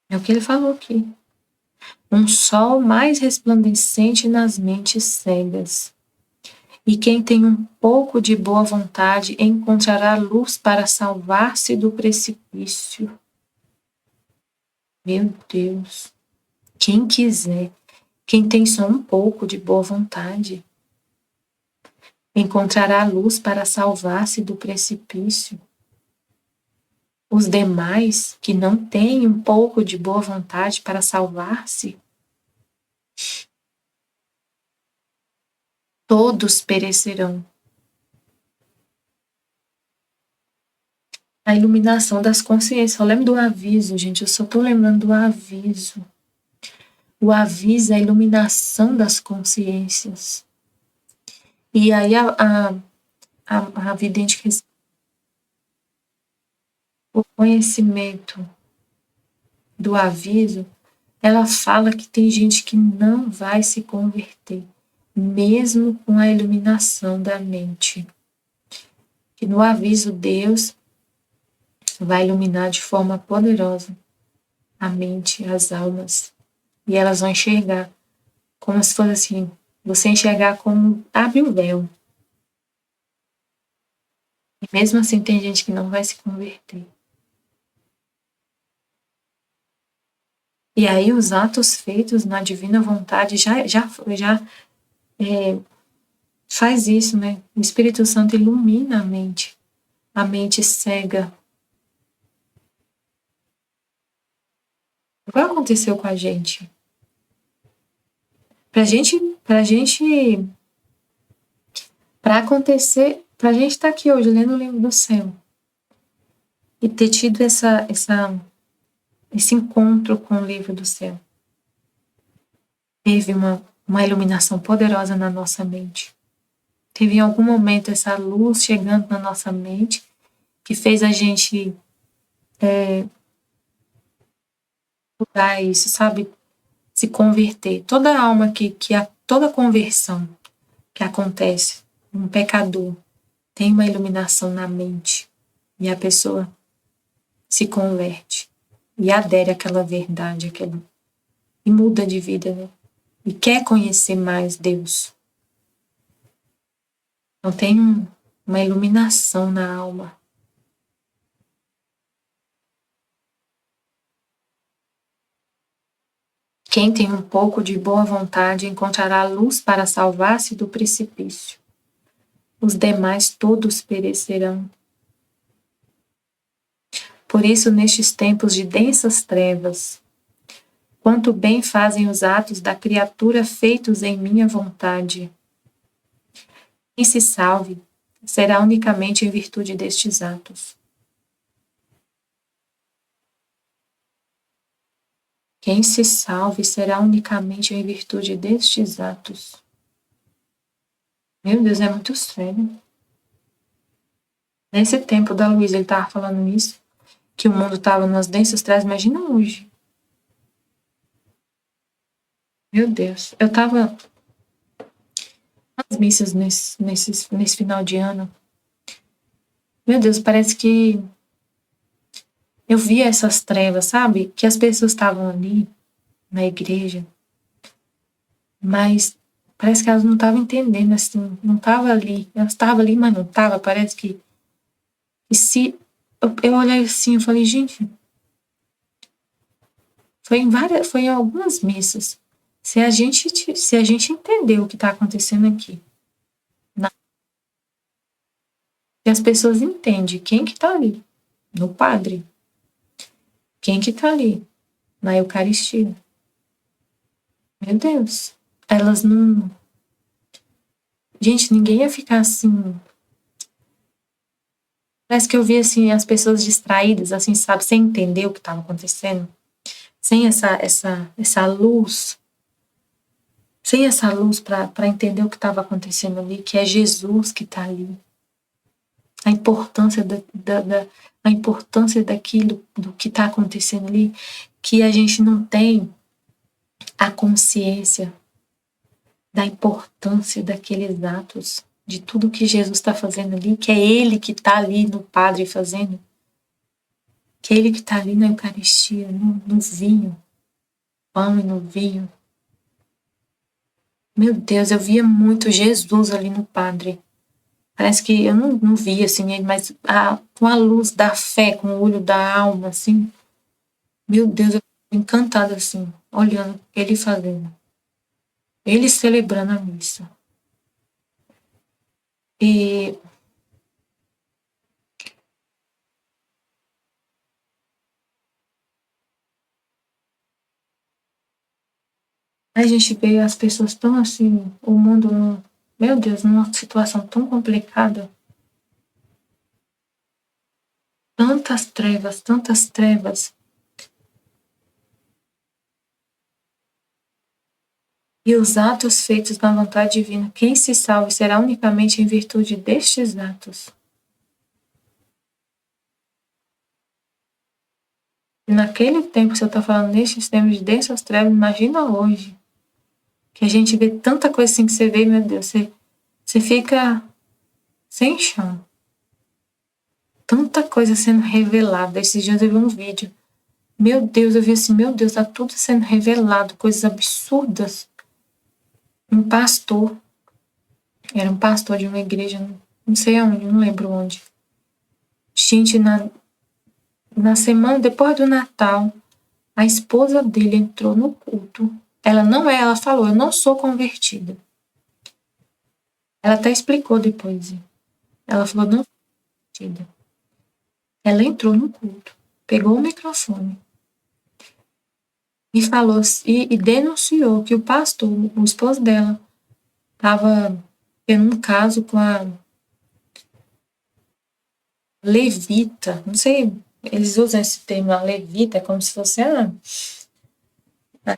É o que ele falou aqui. Um sol mais resplandecente nas mentes cegas. E quem tem um pouco de boa vontade encontrará luz para salvar-se do precipício. Meu Deus. Quem quiser, quem tem só um pouco de boa vontade, encontrará luz para salvar-se do precipício. Os demais, que não têm um pouco de boa vontade para salvar-se, todos perecerão. A iluminação das consciências. Eu lembro do aviso, gente, eu só estou lembrando do aviso. O aviso é a iluminação das consciências. E aí a vidente que o conhecimento do aviso, ela fala que tem gente que não vai se converter, mesmo com a iluminação da mente. Que no aviso Deus vai iluminar de forma poderosa a mente, as almas, e elas vão enxergar como se fosse assim, você enxergar como abre o véu. E mesmo assim tem gente que não vai se converter. E aí os atos feitos na divina vontade já faz isso, né? O Espírito Santo ilumina a mente cega. O que aconteceu com a gente? Pra gente estar aqui hoje lendo o livro do céu e ter tido esse encontro com o livro do céu, teve uma iluminação poderosa na nossa mente. Teve em algum momento essa luz chegando na nossa mente que fez a gente mudar isso, sabe? Se converter. Toda alma toda conversão que acontece, um pecador tem uma iluminação na mente e a pessoa se converte e adere àquela verdade, e muda de vida, né? E quer conhecer mais Deus. Então tem uma iluminação na alma. Quem tem um pouco de boa vontade encontrará luz para salvar-se do precipício. Os demais todos perecerão. Por isso, nestes tempos de densas trevas, quanto bem fazem os atos da criatura feitos em minha vontade. Quem se salve será unicamente em virtude destes atos. Quem se salve será unicamente em virtude destes atos. Meu Deus, é muito sério. Nesse tempo da Luísa, ele estava falando isso, que o mundo estava nas densas trevas, imagina hoje. Meu Deus, eu estava nas missas nesse final de ano. Meu Deus, parece que eu via essas trevas, sabe? Que as pessoas estavam ali na igreja, mas parece que elas não estavam entendendo, assim, não estavam ali. Elas estavam ali, mas não estavam. Parece que se eu olhei assim, eu falei, gente, foi em algumas missas. Se a gente entender o que está acontecendo aqui, E as pessoas entendem quem que tá ali no padre. Quem que tá ali na Eucaristia. Meu Deus. Elas não... Gente, ninguém ia ficar assim... Parece que eu vi, assim, as pessoas distraídas, assim, sabe? Sem entender o que estava acontecendo. Sem essa luz. Sem essa luz para entender o que estava acontecendo ali, que é Jesus que está ali. A importância a importância daquilo, do que está acontecendo ali, que a gente não tem a consciência da importância daqueles atos, de tudo que Jesus está fazendo ali, que é Ele que está ali no Padre fazendo, que é Ele que está ali na Eucaristia, no vinho, pão e no vinho. Meu Deus, eu via muito Jesus ali no Padre. Parece que eu não via assim ele, mas com a luz da fé, com o olho da alma, assim. Meu Deus, eu fico encantada assim, olhando ele fazendo. Ele celebrando a missa. E a gente vê as pessoas tão assim, o mundo, meu Deus, numa situação tão complicada. Tantas trevas, tantas trevas. E os atos feitos na vontade divina, quem se salve será unicamente em virtude destes atos. E naquele tempo, se eu estou falando nestes tempos de densas trevas, imagina hoje. Que a gente vê tanta coisa assim que você vê, meu Deus, você fica sem chão. Tanta coisa sendo revelada. Esses dias eu vi um vídeo. Meu Deus, eu vi assim, meu Deus, tá tudo sendo revelado, coisas absurdas. Um pastor, era um pastor de uma igreja, não sei aonde, não lembro onde. Gente, na semana depois do Natal, a esposa dele entrou no culto. Ela falou, eu não sou convertida. Ela até explicou depois. Ela falou, não sou convertida. Ela entrou no culto, pegou o microfone e falou e denunciou que o pastor, o esposo dela, estava tendo um caso com a levita, não sei, eles usam esse termo, a levita, como se fosse a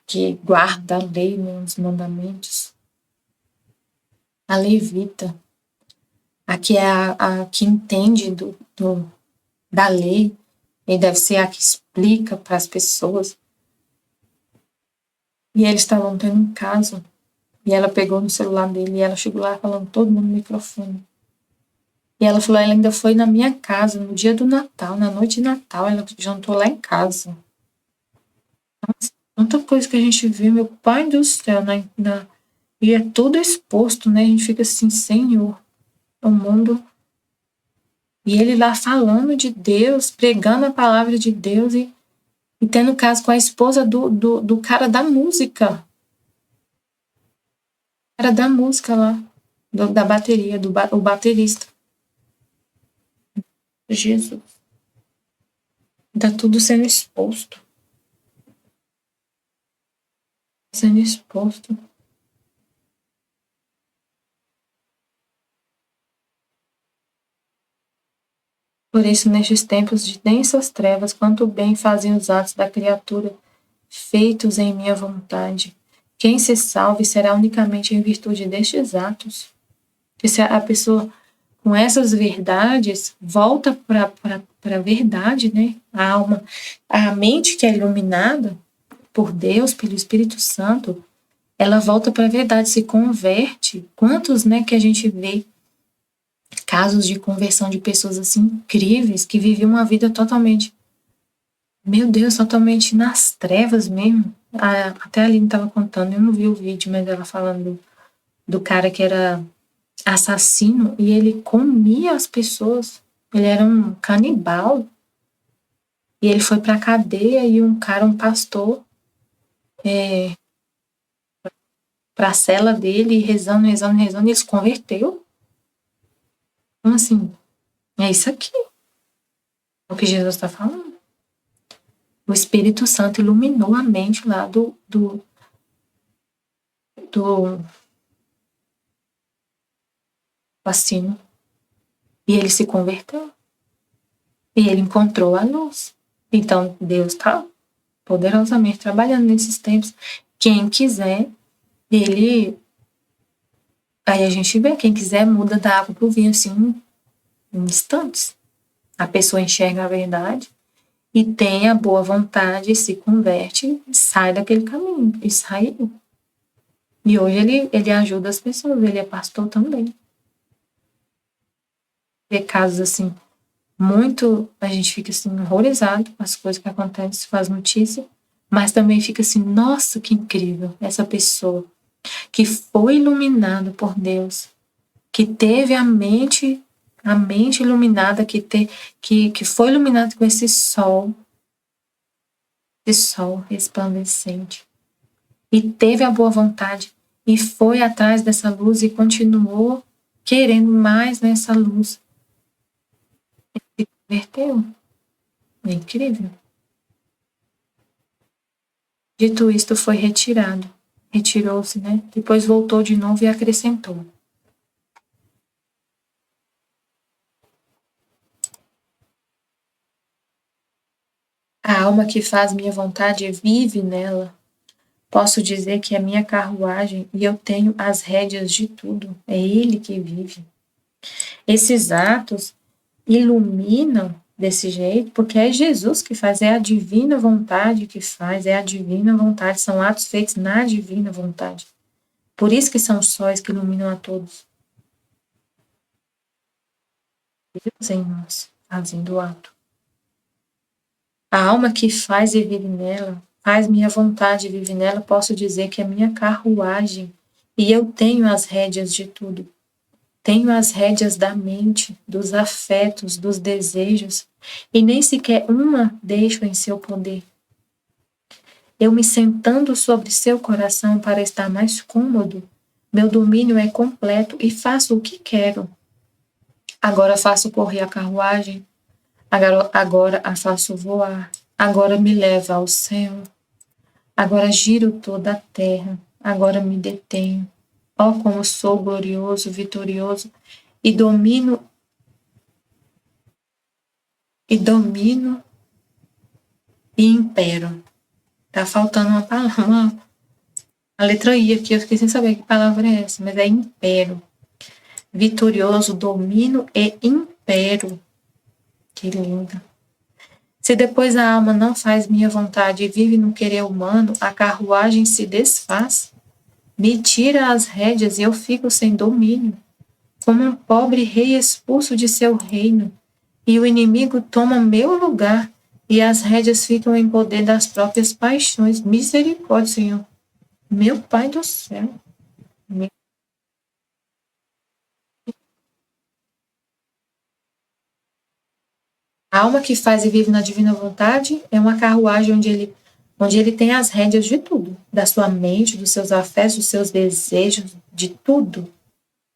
que guarda a lei, né, os mandamentos. A levita, a que é a que entende da lei, e deve ser a que explica para as pessoas. E eles estavam tendo um caso, e ela pegou no celular dele, e ela chegou lá falando todo mundo no microfone. E ela falou, ela ainda foi na minha casa, no dia do Natal, na noite de Natal, ela jantou lá em casa. Nossa, tanta coisa que a gente vê, meu pai do céu, e é tudo exposto, né? A gente fica assim, Senhor, o mundo. E ele lá falando de Deus, pregando a palavra de Deus e tendo caso com a esposa do cara da música. Era da música lá, da bateria, o baterista. Jesus. Tá tudo sendo exposto. Sendo exposto. Por isso, nestes tempos de densas trevas, quanto bem fazem os atos da criatura, feitos em minha vontade. Quem se salve será unicamente em virtude destes atos. Que se a pessoa, com essas verdades, volta para a verdade, né? A alma, a mente que é iluminada por Deus, pelo Espírito Santo, ela volta para a verdade, se converte. Quantos, né, que a gente vê casos de conversão de pessoas assim incríveis que viviam uma vida totalmente, meu Deus, totalmente nas trevas mesmo. Até a Aline estava contando, eu não vi o vídeo, mas ela falando do cara que era assassino e ele comia as pessoas. Ele era um canibal. E ele foi pra cadeia e um pastor, pra cela dele, rezando, rezando, rezando, e ele se converteu. Então, assim, É isso aqui. É o que Jesus está falando. O Espírito Santo iluminou a mente lá do Faustino. E ele se converteu. E ele encontrou a luz. Então, Deus está poderosamente trabalhando nesses tempos. Quem quiser, ele... Aí a gente vê, quem quiser muda da água pro vinho, assim, em instantes. A pessoa enxerga a verdade e tem a boa vontade, se converte, sai daquele caminho. E saiu. E hoje ele ajuda as pessoas, ele é pastor também. Vê casos assim, muito, a gente fica assim, horrorizado com as coisas que acontecem, faz notícia, mas também fica assim, nossa, que incrível, essa pessoa que foi iluminada por Deus, que teve a mente iluminada, que foi iluminada com esse sol resplandecente, e teve a boa vontade, e foi atrás dessa luz e continuou querendo mais nessa luz. Se converteu. É incrível. Dito isto, foi retirado. Retirou-se, né? Depois voltou de novo e acrescentou. A alma que faz minha vontade vive nela. Posso dizer que é minha carruagem e eu tenho as rédeas de tudo. É ele que vive. Esses atos iluminam desse jeito, porque é Jesus que faz, é a divina vontade que faz, é a divina vontade, são atos feitos na divina vontade. Por isso que são sóis que iluminam a todos. Deus em nós, fazendo o ato. A alma que faz e vive nela, faz minha vontade e vive nela, posso dizer que é minha carruagem, e eu tenho as rédeas de tudo. Tenho as rédeas da mente, dos afetos, dos desejos, e nem sequer uma deixo em seu poder. Eu me sentando sobre seu coração para estar mais cômodo, meu domínio é completo e faço o que quero. Agora faço correr a carruagem, agora a faço voar, agora me leva ao céu, agora giro toda a terra, agora me detenho. Ó, como sou glorioso, vitorioso, e domino e impero. Tá faltando uma palavra, a letra I aqui, eu fiquei sem saber que palavra é essa, mas é impero. Vitorioso, domino e impero. Que linda. Se depois a alma não faz minha vontade e vive no querer humano, a carruagem se desfaz, me tira as rédeas e eu fico sem domínio, como um pobre rei expulso de seu reino, e o inimigo toma meu lugar, e as rédeas ficam em poder das próprias paixões. Misericórdia, Senhor. Meu Pai do céu. A alma que faz e vive na divina vontade é uma carruagem onde ele tem as rédeas de tudo, da sua mente, dos seus afetos, dos seus desejos, de tudo,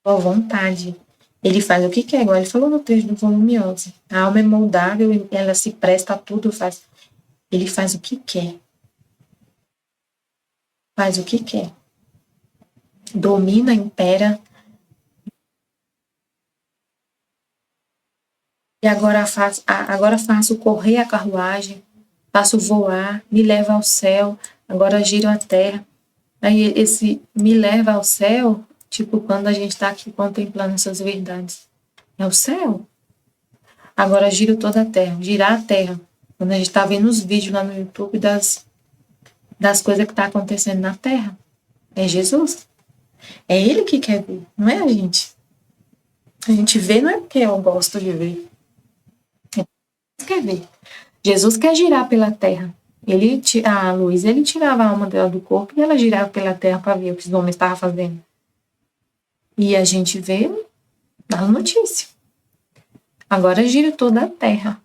sua vontade. Ele faz o que quer, igual ele falou no trecho do volume 11. A alma é moldável, ela se presta a tudo, ele faz o que quer. Faz o que quer. Domina, impera. E agora faço correr a carruagem, faço voar, me leva ao céu, agora giro a terra. Aí esse me leva ao céu, tipo quando a gente está aqui contemplando essas verdades, é o céu. Agora giro toda a terra, girar a terra. Quando a gente está vendo os vídeos lá no YouTube das coisas que tá acontecendo na terra, é Jesus. É ele que quer ver, não é a gente. A gente vê não é porque eu gosto de ver. Jesus quer ver. Jesus quer girar pela terra. A Luísa, ele tirava a alma dela do corpo e ela girava pela terra para ver o que os homens estavam fazendo. E a gente vê na notícia. Agora giro toda a terra.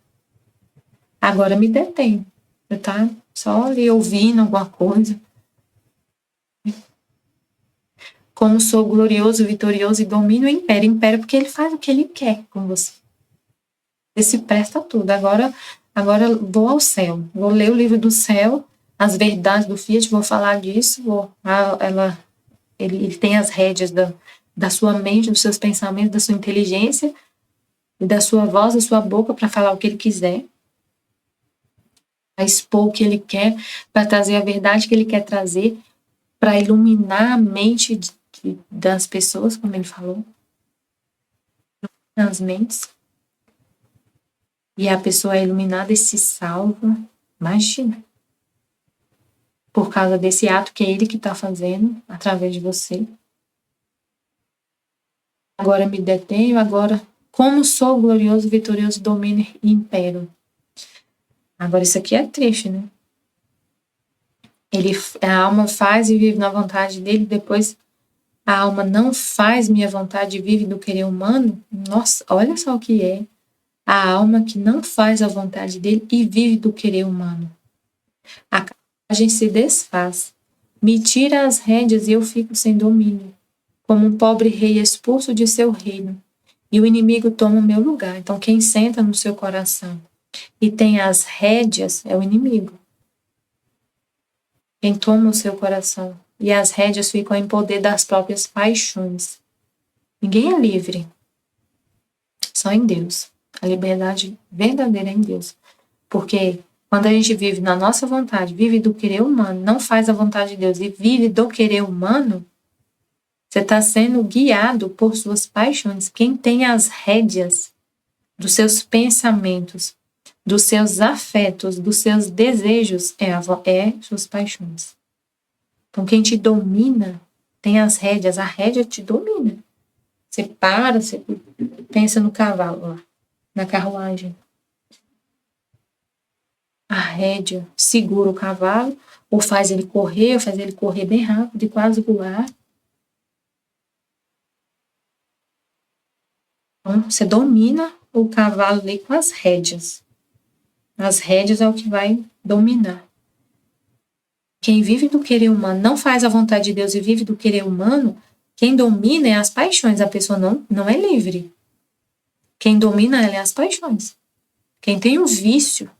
Agora me detém. Eu tá só ali ouvindo alguma coisa. Como sou glorioso, vitorioso e domino o império. Império porque ele faz o que ele quer com você. Esse presta tudo. Agora vou ao céu. Vou ler o livro do céu, as verdades do Fiat, vou falar disso. Ele tem as rédeas da sua mente, dos seus pensamentos, da sua inteligência, e da sua voz, da sua boca, para falar o que ele quiser, para expor o que ele quer, para trazer a verdade que ele quer trazer, para iluminar a mente das pessoas, como ele falou, nas mentes. E a pessoa é iluminada e se salva. Imagina. Por causa desse ato que é ele que está fazendo, através de você. Agora me detenho, agora, como sou glorioso, vitorioso, domino e impero. Agora isso aqui é triste, né? A alma faz e vive na vontade dele, depois a alma não faz minha vontade e vive do querer humano. Nossa, olha só o que é. A alma que não faz a vontade dele e vive do querer humano. A carruagem se desfaz, me tira as rédeas e eu fico sem domínio, como um pobre rei expulso de seu reino, e o inimigo toma o meu lugar. Então, quem senta no seu coração e tem as rédeas é o inimigo. Quem toma o seu coração e as rédeas ficam em poder das próprias paixões. Ninguém é livre, só em Deus. A liberdade verdadeira é em Deus. Porque quando a gente vive na nossa vontade, vive do querer humano, não faz a vontade de Deus e vive do querer humano, você está sendo guiado por suas paixões. Quem tem as rédeas dos seus pensamentos, dos seus afetos, dos seus desejos, é suas paixões. Então, quem te domina tem as rédeas, a rédea te domina. Você para, você pensa no cavalo lá, na carruagem. A rédea segura o cavalo, ou faz ele correr bem rápido e quase voar. Então, você domina o cavalo ali com as rédeas. As rédeas é o que vai dominar. Quem vive do querer humano não faz a vontade de Deus e vive do querer humano, quem domina é as paixões. A pessoa não é livre. Quem domina ela é as paixões. Quem tem um vício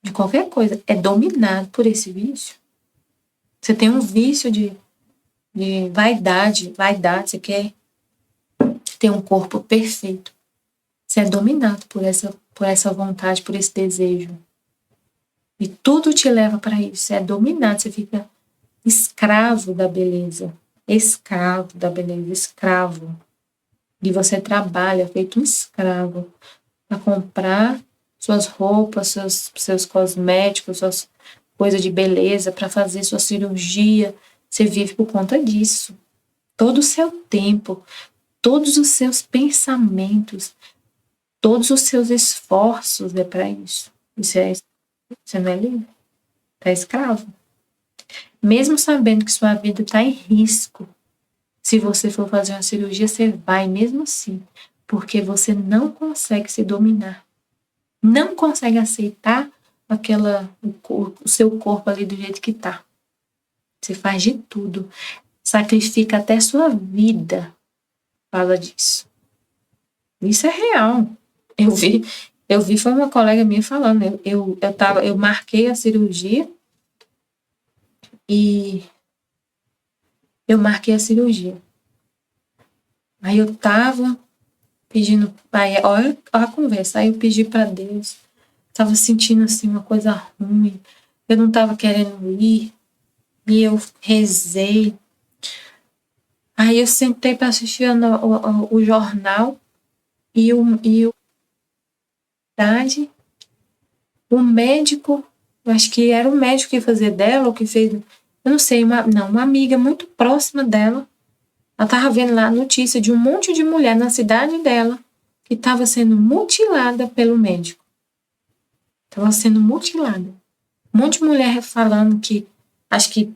de qualquer coisa é dominado por esse vício. Você tem um vício de vaidade, você quer ter um corpo perfeito. Você é dominado por essa vontade, por esse desejo. E tudo te leva para isso. Você é dominado, você fica escravo da beleza. Escravo da beleza, escravo. E você trabalha feito um escravo para comprar suas roupas, seus cosméticos, suas coisas de beleza, para fazer sua cirurgia. Você vive por conta disso. Todo o seu tempo, todos os seus pensamentos, todos os seus esforços é para isso. Você não é livre. Está escravo. Mesmo sabendo que sua vida está em risco, se você for fazer uma cirurgia, você vai mesmo assim, porque você não consegue se dominar. Não consegue aceitar o seu corpo ali do jeito que está. Você faz de tudo. Sacrifica até sua vida. Fala disso. Isso é real. Eu vi, foi uma colega minha falando. Eu marquei a cirurgia e Aí eu tava pedindo, olha a conversa, aí eu pedi para Deus, tava sentindo assim uma coisa ruim, eu não tava querendo ir, e eu rezei. Aí eu sentei para assistir o jornal e o médico, eu acho que era o médico que ia fazer dela, ou que fez, eu não sei, uma amiga muito próxima dela, ela estava vendo lá a notícia de um monte de mulher na cidade dela que estava sendo mutilada pelo médico. Estava sendo mutilada. Um monte de mulher falando que, acho que,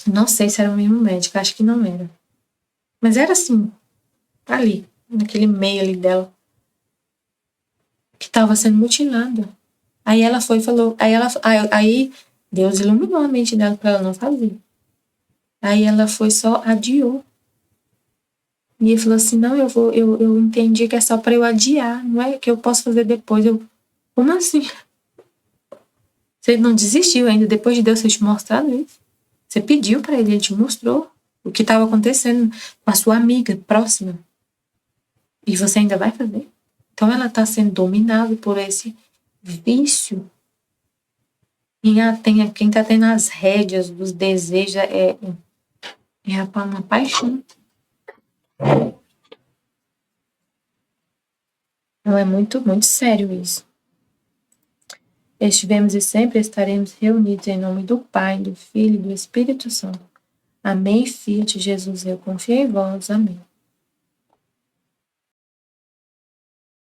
não sei se era o mesmo médico, acho que não era. Mas era assim, ali, naquele meio ali dela, que estava sendo mutilada. Aí ela foi e falou, aí Deus iluminou a mente dela para ela não fazer. Aí ela foi só adiou. E ele falou assim, não, eu entendi que é só para eu adiar, não é que eu posso fazer depois. Como assim? Você não desistiu ainda depois de Deus ter te mostrado isso? Você pediu para ele te mostrou o que estava acontecendo com a sua amiga próxima. E você ainda vai fazer? Então ela está sendo dominada por esse vício. Quem está tendo as rédeas dos desejos é uma paixão. Então é muito, muito sério isso. Estivemos e sempre estaremos reunidos em nome do Pai, do Filho e do Espírito Santo. Amém, Fiat Jesus, eu confio em vós. Amém.